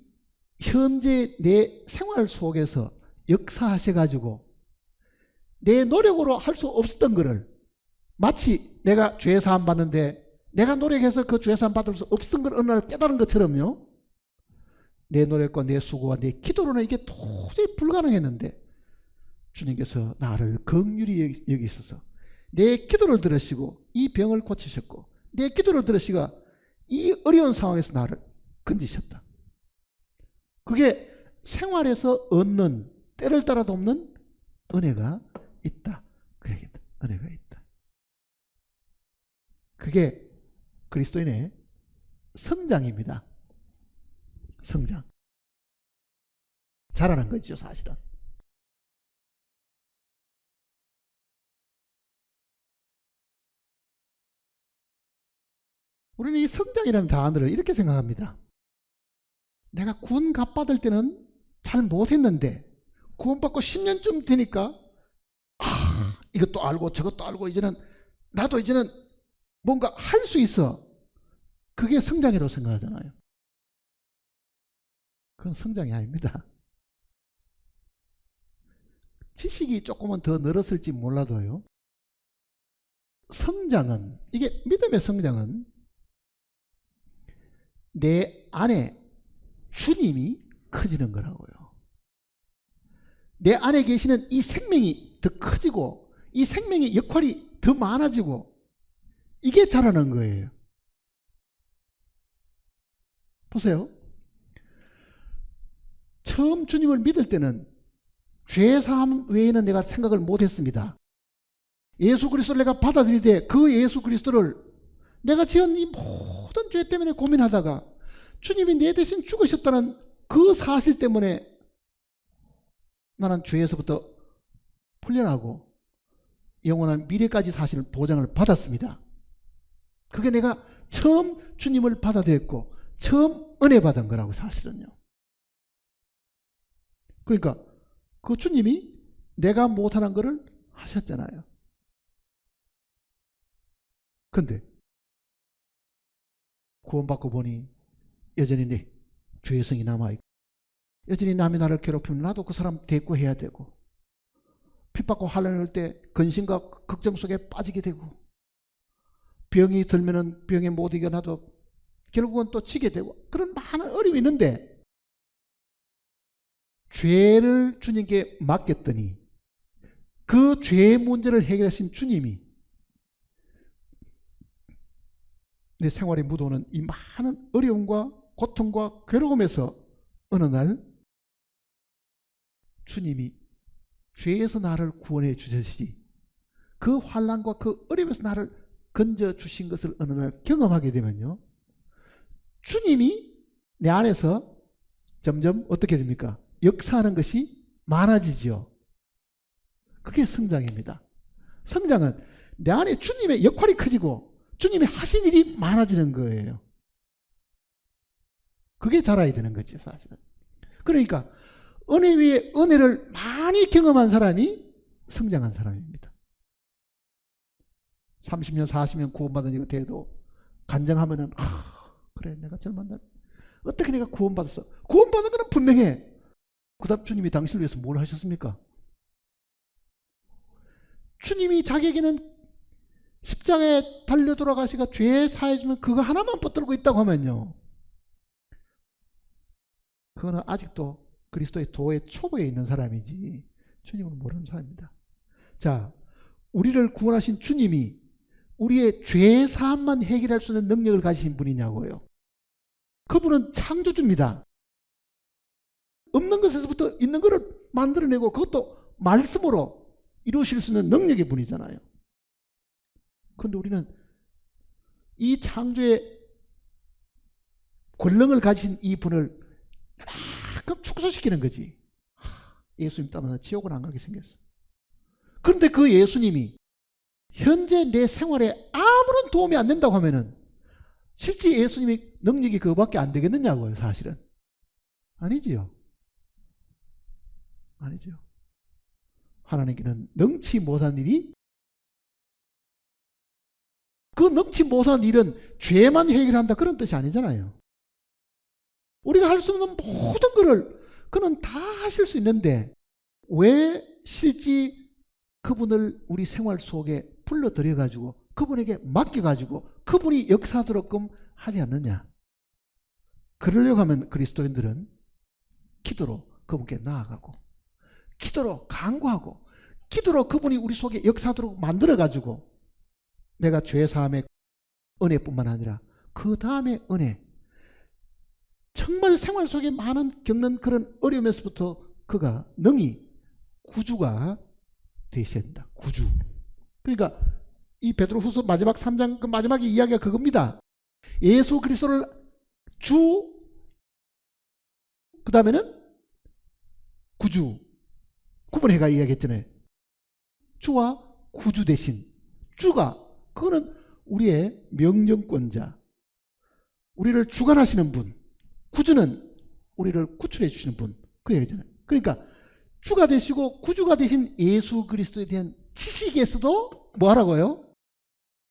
현재 내 생활 속에서 역사하셔가지고 내 노력으로 할 수 없었던 것을 마치 내가 죄사함 받는데 내가 노력해서 그 죄사함 받을 수 없었던 걸 어느 날 깨달은 것처럼요. 내 노력과 내 수고와 내 기도로는 이게 도저히 불가능했는데 주님께서 나를 긍휼히 여기셔서 내 기도를 들으시고 이 병을 고치셨고 내 기도를 들으시고 이 어려운 상황에서 나를 건지셨다. 그게 생활에서 얻는 때를 따라도 없는 은혜가 있다. 그 얘기다. 은혜가 있다. 그게 그리스도인의 성장입니다. 성장. 자라는 거죠, 사실은. 우리는 이 성장이라는 단어를 이렇게 생각합니다. 내가 구원 값받을 때는 잘 못했는데 구원받고 10년쯤 되니까 이것도 알고 저것도 알고 이제는 나도 이제는 뭔가 할 수 있어. 그게 성장이라고 생각하잖아요. 그건 성장이 아닙니다. 지식이 조금은 더 늘었을지 몰라도요. 성장은, 이게 믿음의 성장은 내 안에 주님이 커지는 거라고요. 내 안에 계시는 이 생명이 더 커지고 이 생명의 역할이 더 많아지고 이게 자라는 거예요. 보세요. 처음 주님을 믿을 때는 죄사함 외에는 내가 생각을 못했습니다. 예수 그리스도를 내가 받아들이되 그 예수 그리스도를 내가 지은 이 모든 죄 때문에 고민하다가 주님이 내 대신 죽으셨다는 그 사실 때문에 나는 죄에서부터 풀려나고 영원한 미래까지 사실 보장을 받았습니다. 그게 내가 처음 주님을 받아들였고 처음 은혜 받은 거라고 사실은요. 그러니까 그 주님이 내가 못하는 거를 하셨잖아요. 근데 구원받고 보니 여전히 내 죄성이 남아있고 여전히 남이 나를 괴롭히면 나도 그 사람 대꾸해야 되고 핍받고 환난을 때 근심과 걱정 속에 빠지게 되고 병이 들면은 병에 못 이겨나도 결국은 또 지게 되고 그런 많은 어려움이 있는데 죄를 주님께 맡겼더니 그 죄의 문제를 해결하신 주님이 내 생활에 묻어오는 이 많은 어려움과 고통과 괴로움에서 어느 날 주님이 죄에서 나를 구원해 주셨으니 그 환난과 그 어려움에서 나를 건져 주신 것을 어느 날 경험하게 되면요, 주님이 내 안에서 점점 어떻게 됩니까? 역사하는 것이 많아지죠. 그게 성장입니다. 성장은 내 안에 주님의 역할이 커지고 주님이 하신 일이 많아지는 거예요. 그게 자라야 되는 거죠, 사실은. 그러니까 은혜 위에 은혜를 많이 경험한 사람이 성장한 사람입니다. 30년, 40년 구원받은 이거 돼도 간증하면은 그래 내가 젊었나? 어떻게 내가 구원받았어? 구원받은 거는 분명해. 그 다음 주님이 당신을 위해서 뭘 하셨습니까? 주님이 자기에게는 십자가에 달려 돌아가시가 죄 사해주는 그거 하나만 붙들고 있다고 하면요, 그거는 아직도 그리스도의 도의 초보에 있는 사람이지 주님은 모르는 사람입니다. 자, 우리를 구원하신 주님이 우리의 죄 사함만 해결할 수 있는 능력을 가지신 분이냐고요. 그분은 창조주입니다. 없는 것에서부터 있는 것을 만들어내고 그것도 말씀으로 이루실 수 있는 능력의 분이잖아요. 그런데 우리는 이 창조의 권능을 가진 이 분을 약간 축소시키는 거지. 예수님 따라서 지옥을 안 가게 생겼어. 그런데 그 예수님이 현재 내 생활에 아무런 도움이 안 된다고 하면은 실제 예수님이 능력이 그거밖에 안 되겠느냐고요, 사실은. 아니지요. 아니죠. 하나님께는 능치 못한 일이, 그 능치 못한 일은 죄만 해결한다 그런 뜻이 아니잖아요. 우리가 할 수 없는 모든 것을 그는 다 하실 수 있는데 왜 실제 그분을 우리 생활 속에 불러들여 가지고 그분에게 맡겨 가지고 그분이 역사하도록끔 하지 않느냐. 그러려고 하면 그리스도인들은 기도로 그분께 나아가고 기도로 간구하고 기도로 그분이 우리 속에 역사하도록 만들어 가지고 내가 죄사함의 은혜뿐만 아니라 그 다음에 은혜, 정말 생활 속에 많은 겪는 그런 어려움에서부터 그가 능히 구주가 되셔야 된다. 구주. 그러니까 이 베드로후서 마지막 3장 그 마지막에 이야기가 그겁니다. 예수 그리스도를 주, 그 다음에는 구주, 구분해가 이야기했잖아요. 주와 구주 대신 주가, 그거는 우리의 명령권자, 우리를 주관하시는 분, 구주는 우리를 구출해 주시는 분, 그 얘기잖아요. 그러니까 주가 되시고 구주가 되신 예수 그리스도에 대한 지식에서도 뭐 하라고요?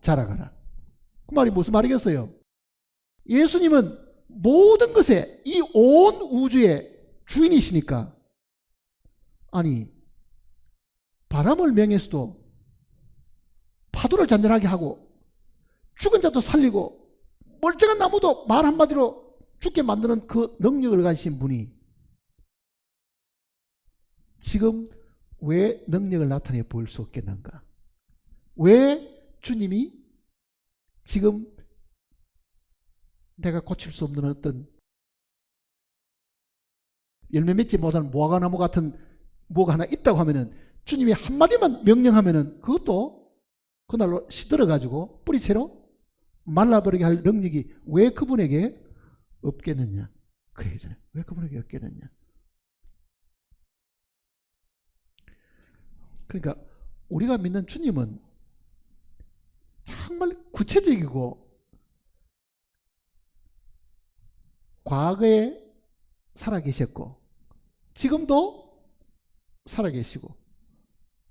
자라가라. 그 말이 무슨 말이겠어요? 예수님은 모든 것에 이 온 우주의 주인이시니까, 아니 바람을 명해서도 파도를 잔잔하게 하고 죽은 자도 살리고 멀쩡한 나무도 말 한마디로 죽게 만드는 그 능력을 가지신 분이 지금 왜 능력을 나타내 보일 수 없겠는가? 왜 주님이 지금 내가 고칠 수 없는 어떤 열매 맺지 못한 무화과나무 같은 뭐가 하나 있다고 하면은 주님이 한마디만 명령하면은 그것도 그날로 시들어가지고 뿌리채로 말라버리게 할 능력이 왜 그분에게 없겠느냐. 그 얘기잖아요. 왜 그분에게 없겠느냐. 그러니까 우리가 믿는 주님은 정말 구체적이고 과거에 살아계셨고 지금도 살아계시고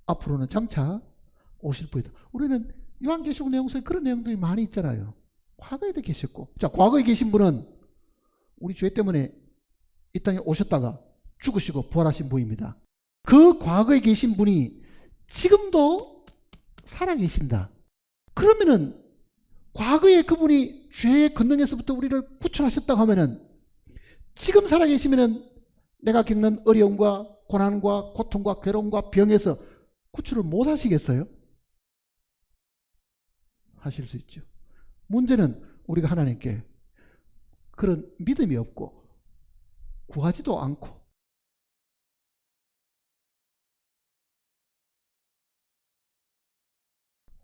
앞으로는 장차 오실 분이다. 우리는 요한계시록 내용 속에 그런 내용들이 많이 있잖아요. 과거에도 계셨고, 자, 과거에 계신 분은 우리 죄 때문에 이 땅에 오셨다가 죽으시고 부활하신 분입니다. 그 과거에 계신 분이 지금도 살아계신다. 그러면은 과거에 그분이 죄의 권능에서부터 우리를 구출하셨다고 하면은 지금 살아계시면은 내가 겪는 어려움과 고난과 고통과 괴로움과 병에서 구출을 못 하시겠어요? 하실 수 있죠. 문제는 우리가 하나님께 그런 믿음이 없고 구하지도 않고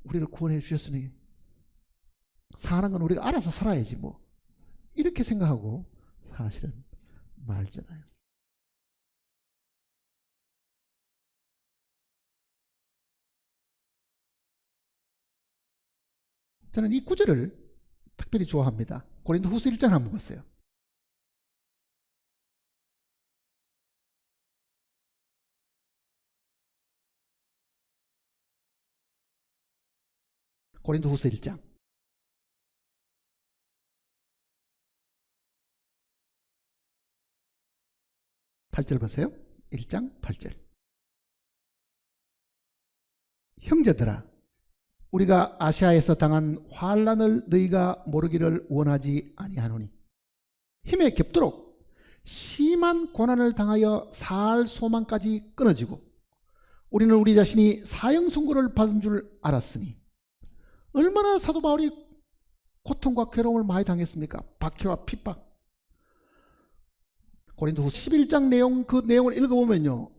우리를 구원해 주셨으니 사는 건 우리가 알아서 살아야지 뭐 이렇게 생각하고 사실은 말잖아요. 저는 이 구절을 특별히 좋아합니다. 고린도후서 1장 한번 보세요. 고린도후서 1장 8절 보세요. 1장 8절. 형제들아, 우리가 아시아에서 당한 환난을 너희가 모르기를 원하지 아니하노니 힘에 겹도록 심한 고난을 당하여 살 소망까지 끊어지고 우리는 우리 자신이 사형 선고를 받은 줄 알았으니. 얼마나 사도 바울이 고통과 괴로움을 많이 당했습니까? 박해와 핍박. 고린도후서 11장 내용, 그 내용을 읽어보면요,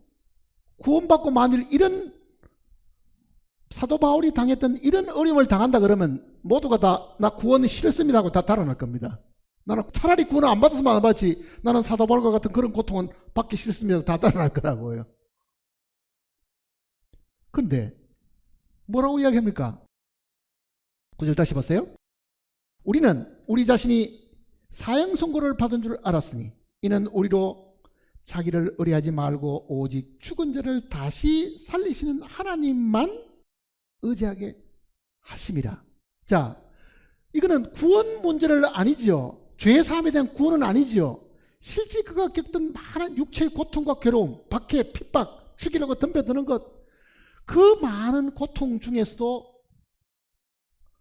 구원받고 만일 이런 사도 바울이 당했던 이런 어려움을 당한다 그러면 모두가 다 나 구원이 싫습니다 하고 다 달아날 겁니다. 나는 차라리 구원을 안 받았으면 안 받지, 나는 사도 바울과 같은 그런 고통은 받기 싫습니다 다 달아날 거라고요. 근데 뭐라고 이야기합니까? 9절 다시 보세요. 우리는 우리 자신이 사형 선고를 받은 줄 알았으니 이는 우리로 자기를 의뢰하지 말고 오직 죽은 자를 다시 살리시는 하나님만 의지하게 하심이라. 자, 이거는 구원 문제를 아니지요. 죄 사함에 대한 구원은 아니지요. 실제 그가 겪던 많은 육체의 고통과 괴로움, 박해, 핍박, 죽이려고 덤벼드는 것, 그 많은 고통 중에서도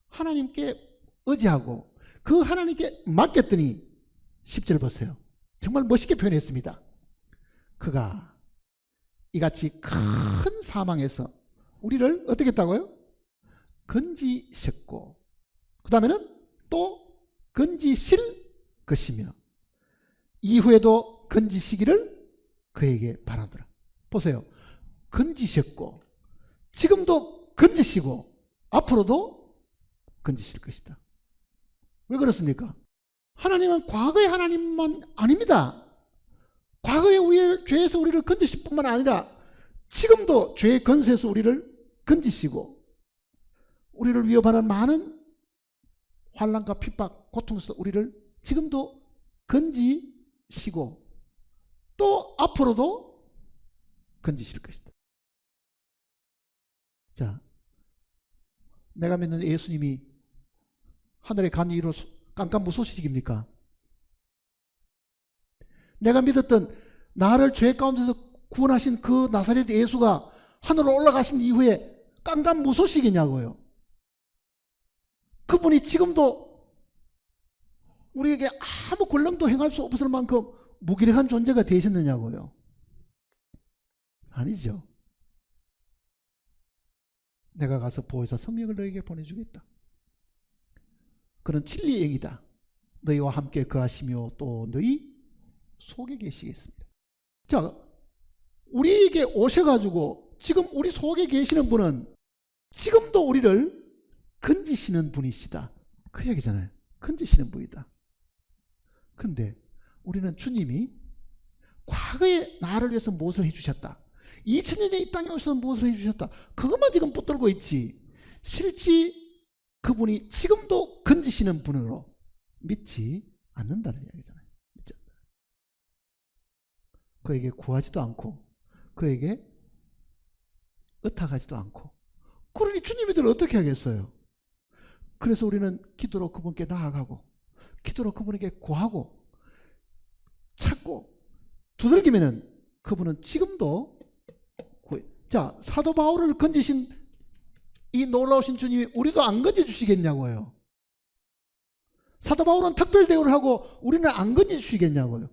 하나님께 의지하고 그 하나님께 맡겼더니 10절 보세요. 정말 멋있게 표현했습니다. 그가 이같이 큰 사망에서 우리를 어떻게 했다고요? 건지셨고 그 다음에는 또 건지실 것이며 이후에도 건지시기를 그에게 바라더라. 보세요. 건지셨고 지금도 건지시고 앞으로도 건지실 것이다. 왜 그렇습니까? 하나님은 과거의 하나님만 아닙니다. 과거에 우리를 죄에서 우리를 건지실 뿐만 아니라 지금도 죄의 건세에서 우리를 건지시고 우리를 위협하는 많은 환난과 핍박, 고통에서 우리를 지금도 건지시고 또 앞으로도 건지실 것이다. 자, 내가 믿는 예수님이 하늘의 간이로 깜깜무소식입니까? 내가 믿었던 나를 죄 가운데서 구원하신 그 나사렛 예수가 하늘로 올라가신 이후에 깜깜무소식이냐고요. 그분이 지금도 우리에게 아무 권능도 행할 수 없을 만큼 무기력한 존재가 되셨느냐고요. 아니죠. 내가 가서 보혜사 성령을 너에게 보내주겠다. 그는 진리의 영이다. 너희와 함께 거하시며 또 너희 속에 계시겠습니다. 자, 우리에게 오셔가지고 지금 우리 속에 계시는 분은 지금도 우리를 건지시는 분이시다. 그 얘기잖아요. 건지시는 분이다. 그런데 우리는 주님이 과거에 나를 위해서 무엇을 해주셨다. 2000년에 이 땅에 오셔서 무엇을 해주셨다. 그것만 지금 붙들고 있지. 실제 그분이 지금도 건지시는 분으로 믿지 않는다는 이야기잖아요. 믿지 않는다. 그에게 구하지도 않고 그에게 의탁하지도 않고. 그러니 주님이들 어떻게 하겠어요? 그래서 우리는 기도로 그분께 나아가고 기도로 그분에게 구하고 찾고 두들기면은 그분은 지금도 자, 사도 바울을 건지신 이 놀라우신 주님이 우리도 안 건져주시겠냐고요. 사도 바울은 특별 대우를 하고 우리는 안 건져주시겠냐고요.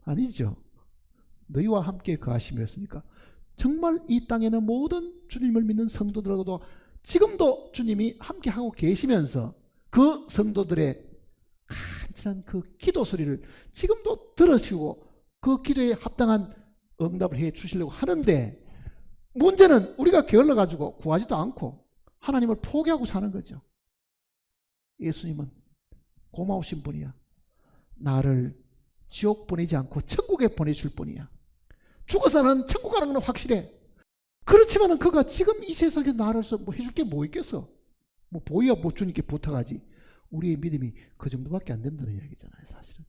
아니죠. 너희와 함께 거하심이었으니까. 정말 이 땅에는 모든 주님을 믿는 성도들하고도 지금도 주님이 함께하고 계시면서 그 성도들의 간절한 그 기도 소리를 지금도 들으시고 그 기도에 합당한 응답을 해 주시려고 하는데, 문제는 우리가 게을러 가지고 구하지도 않고 하나님을 포기하고 사는 거죠. 예수님은 고마우신 분이야. 나를 지옥 보내지 않고 천국에 보내줄 분이야. 죽어서는 천국 가는 건 확실해. 그렇지만은 그가 지금 이 세상에 나를 뭐 해줄 게 뭐 있겠어? 뭐 보이야 뭐 주님께 부탁하지. 우리의 믿음이 그 정도밖에 안 된다는 이야기잖아요, 사실은.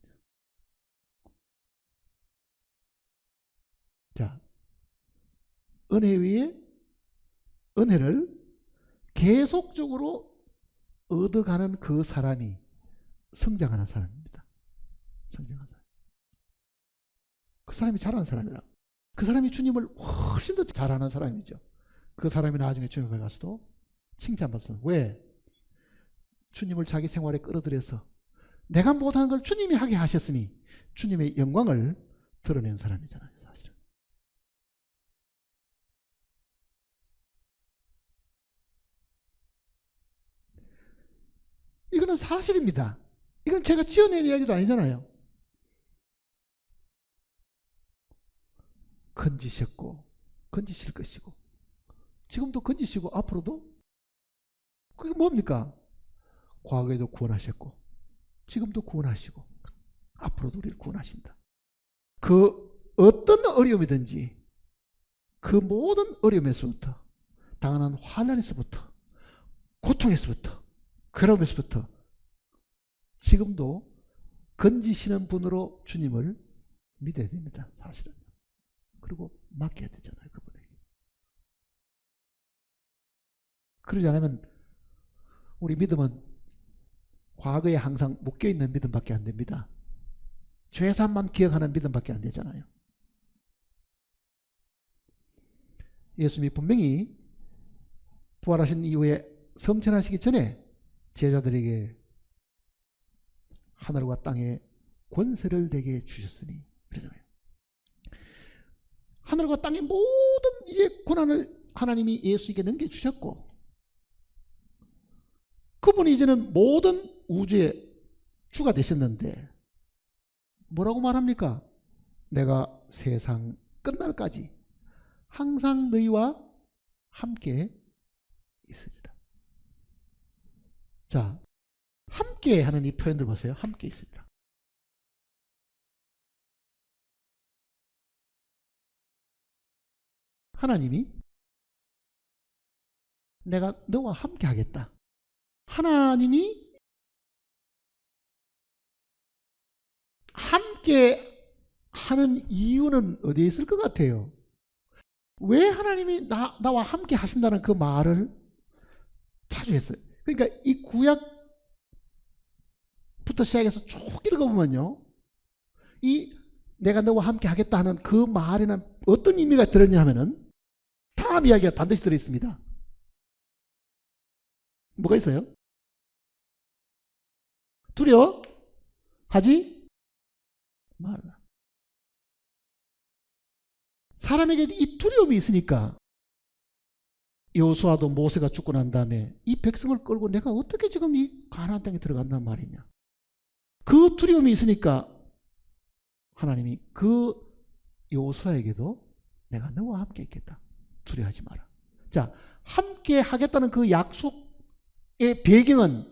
자, 은혜 위에 은혜를 계속적으로 얻어가는 그 사람이 성장하는 사람입니다. 성장하는 사람. 그 사람이 잘하는 사람이라. 그 사람이 주님을 훨씬 더 잘하는 사람이죠. 그 사람이 나중에 주님 앞에 가서도 칭찬받습니다. 왜? 주님을 자기 생활에 끌어들여서 내가 못하는 걸 주님이 하게 하셨으니 주님의 영광을 드러낸 사람이잖아요, 사실은. 이거는 사실입니다. 이건 제가 지어낸 이야기도 아니잖아요. 건지셨고 건지실 것이고 지금도 건지시고 앞으로도. 그게 뭡니까? 과거에도 구원하셨고 지금도 구원하시고 앞으로도 우리를 구원하신다. 그 어떤 어려움이든지 그 모든 어려움에서부터, 당하는 환난에서부터, 고통에서부터, 괴로움에서부터 지금도 건지시는 분으로 주님을 믿어야 됩니다, 사실은. 그리고 맡겨야 되잖아요, 그분에게. 그러지 않으면 우리 믿음은 과거에 항상 묶여있는 믿음밖에 안 됩니다. 죄사함만 기억하는 믿음밖에 안 되잖아요. 예수님이 분명히 부활하신 이후에 성천하시기 전에 제자들에게 하늘과 땅에 권세를 내게 주셨으니 그러잖아요. 하늘과 땅의 모든 이제 권한을 하나님이 예수에게 넘겨주셨고, 그분이 이제는 모든 우주의 주가 되셨는데 뭐라고 말합니까? 내가 세상 끝날까지 항상 너희와 함께 있으리라. 자, 함께 하는 이 표현들 보세요. 함께 있으리라. 하나님이 내가 너와 함께 하겠다. 하나님이 함께 하는 이유는 어디에 있을 것 같아요? 왜 하나님이 나와 함께 하신다는 그 말을 자주 했어요? 그러니까 이 구약부터 시작해서 쭉 읽어보면요, 이 내가 너와 함께 하겠다 하는 그 말에는 어떤 의미가 들었냐 하면은 다음 이야기가 반드시 들어있습니다. 뭐가 있어요? 두려워하지 말라. 사람에게 이 두려움이 있으니까 여호수아도 모세가 죽고 난 다음에 이 백성을 끌고 내가 어떻게 지금 이 가나안 땅에 들어간단 말이냐. 그 두려움이 있으니까 하나님이 그 여호수아에게도 내가 너와 함께 있겠다. 두려워하지 마라. 자, 함께 하겠다는 그 약속의 배경은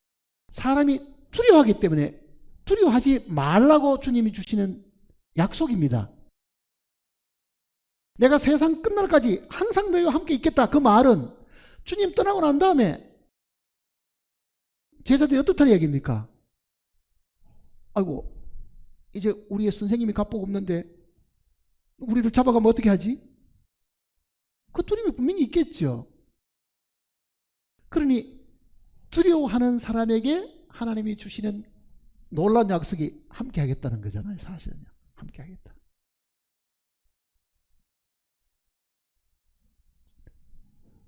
사람이 두려워하기 때문에 두려워하지 말라고 주님이 주시는 약속입니다. 내가 세상 끝날까지 항상 너희와 함께 있겠다. 그 말은 주님 떠나고 난 다음에 제자들이 어떻다는 얘기입니까? 아이고, 이제 우리의 선생님이 갑복 없는데 우리를 잡아가면 어떻게 하지? 그 두려움이 분명히 있겠죠. 그러니 두려워하는 사람에게 하나님이 주시는 놀라운 약속이 함께 하겠다는 거잖아요. 사실은요. 함께 하겠다.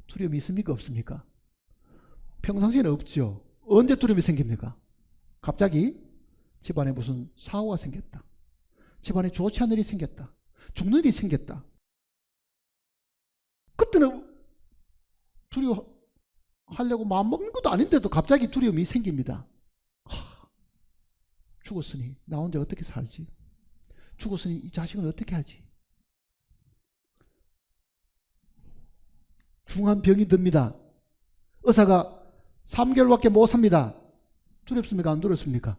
두려움이 있습니까? 없습니까? 평상시에는 없죠. 언제 두려움이 생깁니까? 갑자기 집안에 무슨 사고가 생겼다. 집안에 좋지 않은 일이 생겼다. 죽는 일이 생겼다. 그때는 두려워하려고 마음먹는 것도 아닌데도 갑자기 두려움이 생깁니다. 죽었으니 나 혼자 어떻게 살지? 죽었으니 이 자식은 어떻게 하지? 중한 병이 듭니다. 의사가 3개월밖에 못 삽니다. 두렵습니까? 안 두렵습니까?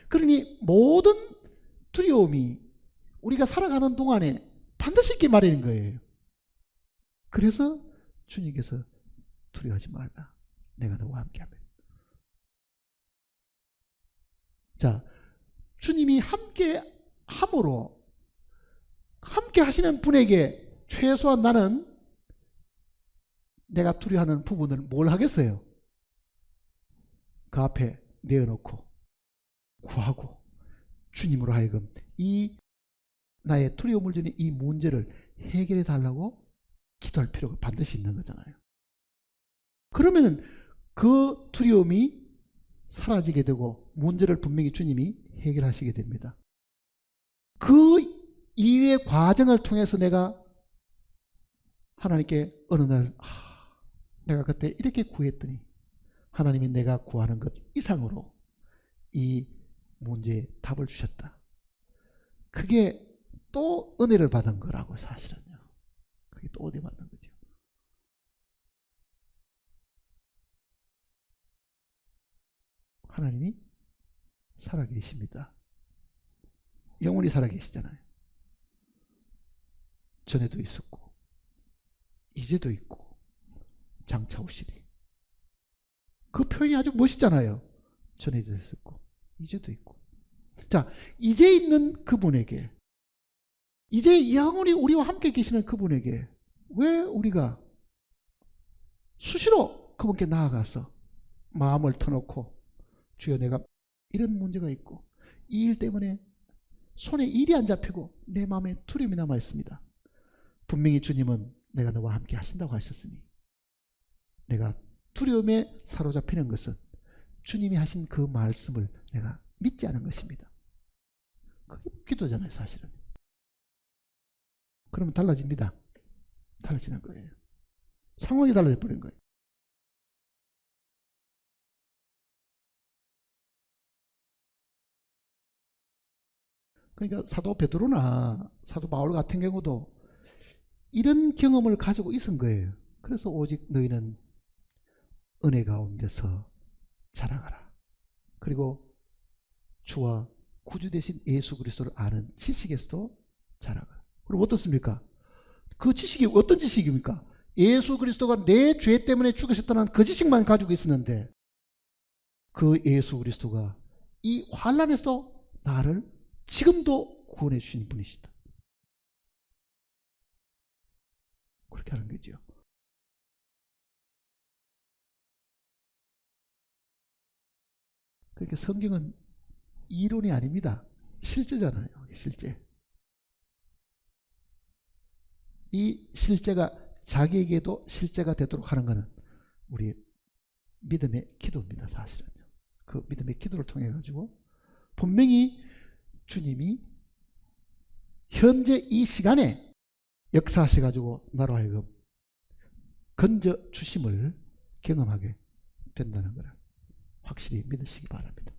그러니 모든 두려움이 우리가 살아가는 동안에 반드시 있게 마련인 거예요. 그래서 주님께서 두려워하지 말라. 내가 너와 함께하며. 자, 주님이 함께 함으로 함께 하시는 분에게 최소한 나는 내가 두려워하는 부분을 뭘 하겠어요? 그 앞에 내어놓고 구하고 주님으로 하여금 이 나의 두려움을 주는 이 문제를 해결해 달라고 기도할 필요가 반드시 있는 거잖아요. 그러면 그 두려움이 사라지게 되고 문제를 분명히 주님이 해결하시게 됩니다. 그 이후의 과정을 통해서 내가 하나님께 어느 날 내가 그때 이렇게 구했더니 하나님이 내가 구하는 것 이상으로 이 문제에 답을 주셨다. 그게 또 은혜를 받은 거라고 사실은요. 그게 또 은혜 받는 거죠. 하나님이 살아계십니다. 영원히 살아계시잖아요. 전에도 있었고 이제도 있고 장차 오시리. 그 표현이 아주 멋있잖아요. 전에도 있었고 이제도 있고. 자, 이제 있는 그분에게, 이제 영원히 우리와 함께 계시는 그분에게 왜 우리가 수시로 그분께 나아가서 마음을 터놓고 주여 내가 이런 문제가 있고 이 일 때문에 손에 일이 안 잡히고 내 마음에 두려움이 남아 있습니다. 분명히 주님은 내가 너와 함께 하신다고 하셨으니 내가 두려움에 사로잡히는 것은 주님이 하신 그 말씀을 내가 믿지 않은 것입니다. 그게 기도잖아요, 사실은. 그러면 달라집니다. 달라지는 거예요. 상황이 달라져 버린 거예요. 그러니까 사도 베드로나 사도 바울 같은 경우도 이런 경험을 가지고 있은 거예요. 그래서 오직 너희는 은혜 가운데서 자라가라. 그리고 주와 구주 되신 예수 그리스도를 아는 지식에서도 자라가라. 그럼 어떻습니까? 그 지식이 어떤 지식입니까? 예수 그리스도가 내 죄 때문에 죽으셨다는 그 지식만 가지고 있었는데 그 예수 그리스도가 이 환난에서 나를 지금도 구원해 주신 분이시다. 그렇게 하는 거죠. 그러니까 성경은 이론이 아닙니다. 실제잖아요. 실제. 이 실제가 자기에게도 실제가 되도록 하는 것은 우리 믿음의 기도입니다. 사실은요. 그 믿음의 기도를 통해 가지고 분명히 주님이 현재 이 시간에 역사하셔 가지고 나로 하여금 건져 주심을 경험하게 된다는 것을 확실히 믿으시기 바랍니다.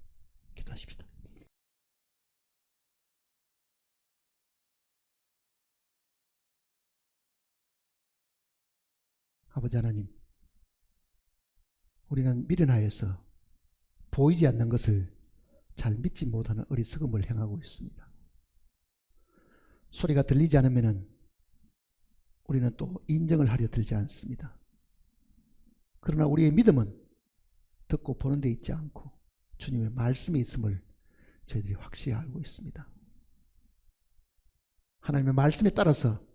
기도하십시다. 아버지 하나님, 우리는 미련하여서 보이지 않는 것을 잘 믿지 못하는 어리석음을 행하고 있습니다. 소리가 들리지 않으면 우리는 또 인정을 하려 들지 않습니다. 그러나 우리의 믿음은 듣고 보는 데 있지 않고 주님의 말씀이 있음을 저희들이 확실히 알고 있습니다. 하나님의 말씀에 따라서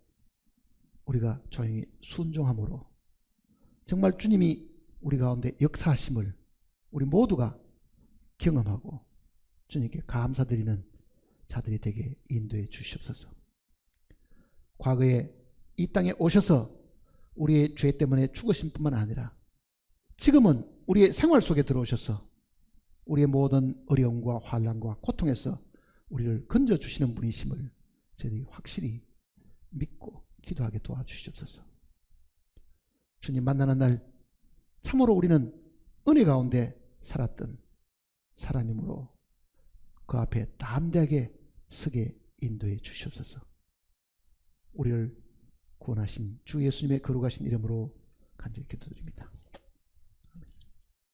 우리가 조용히 순종함으로 정말 주님이 우리 가운데 역사하심을 우리 모두가 경험하고 주님께 감사드리는 자들이 되게 인도해 주시옵소서. 과거에 이 땅에 오셔서 우리의 죄 때문에 죽으신 뿐만 아니라 지금은 우리의 생활 속에 들어오셔서 우리의 모든 어려움과 환난과 고통에서 우리를 건져주시는 분이심을 저희들이 확실히 믿고 기도하게 도와주시옵소서. 주님 만나는 날 참으로 우리는 은혜 가운데 살았던 사람이므로 그 앞에 담대하게 서게 인도해 주시옵소서. 우리를 구원하신 주 예수님의 거룩하신 이름으로 간절히 기도드립니다.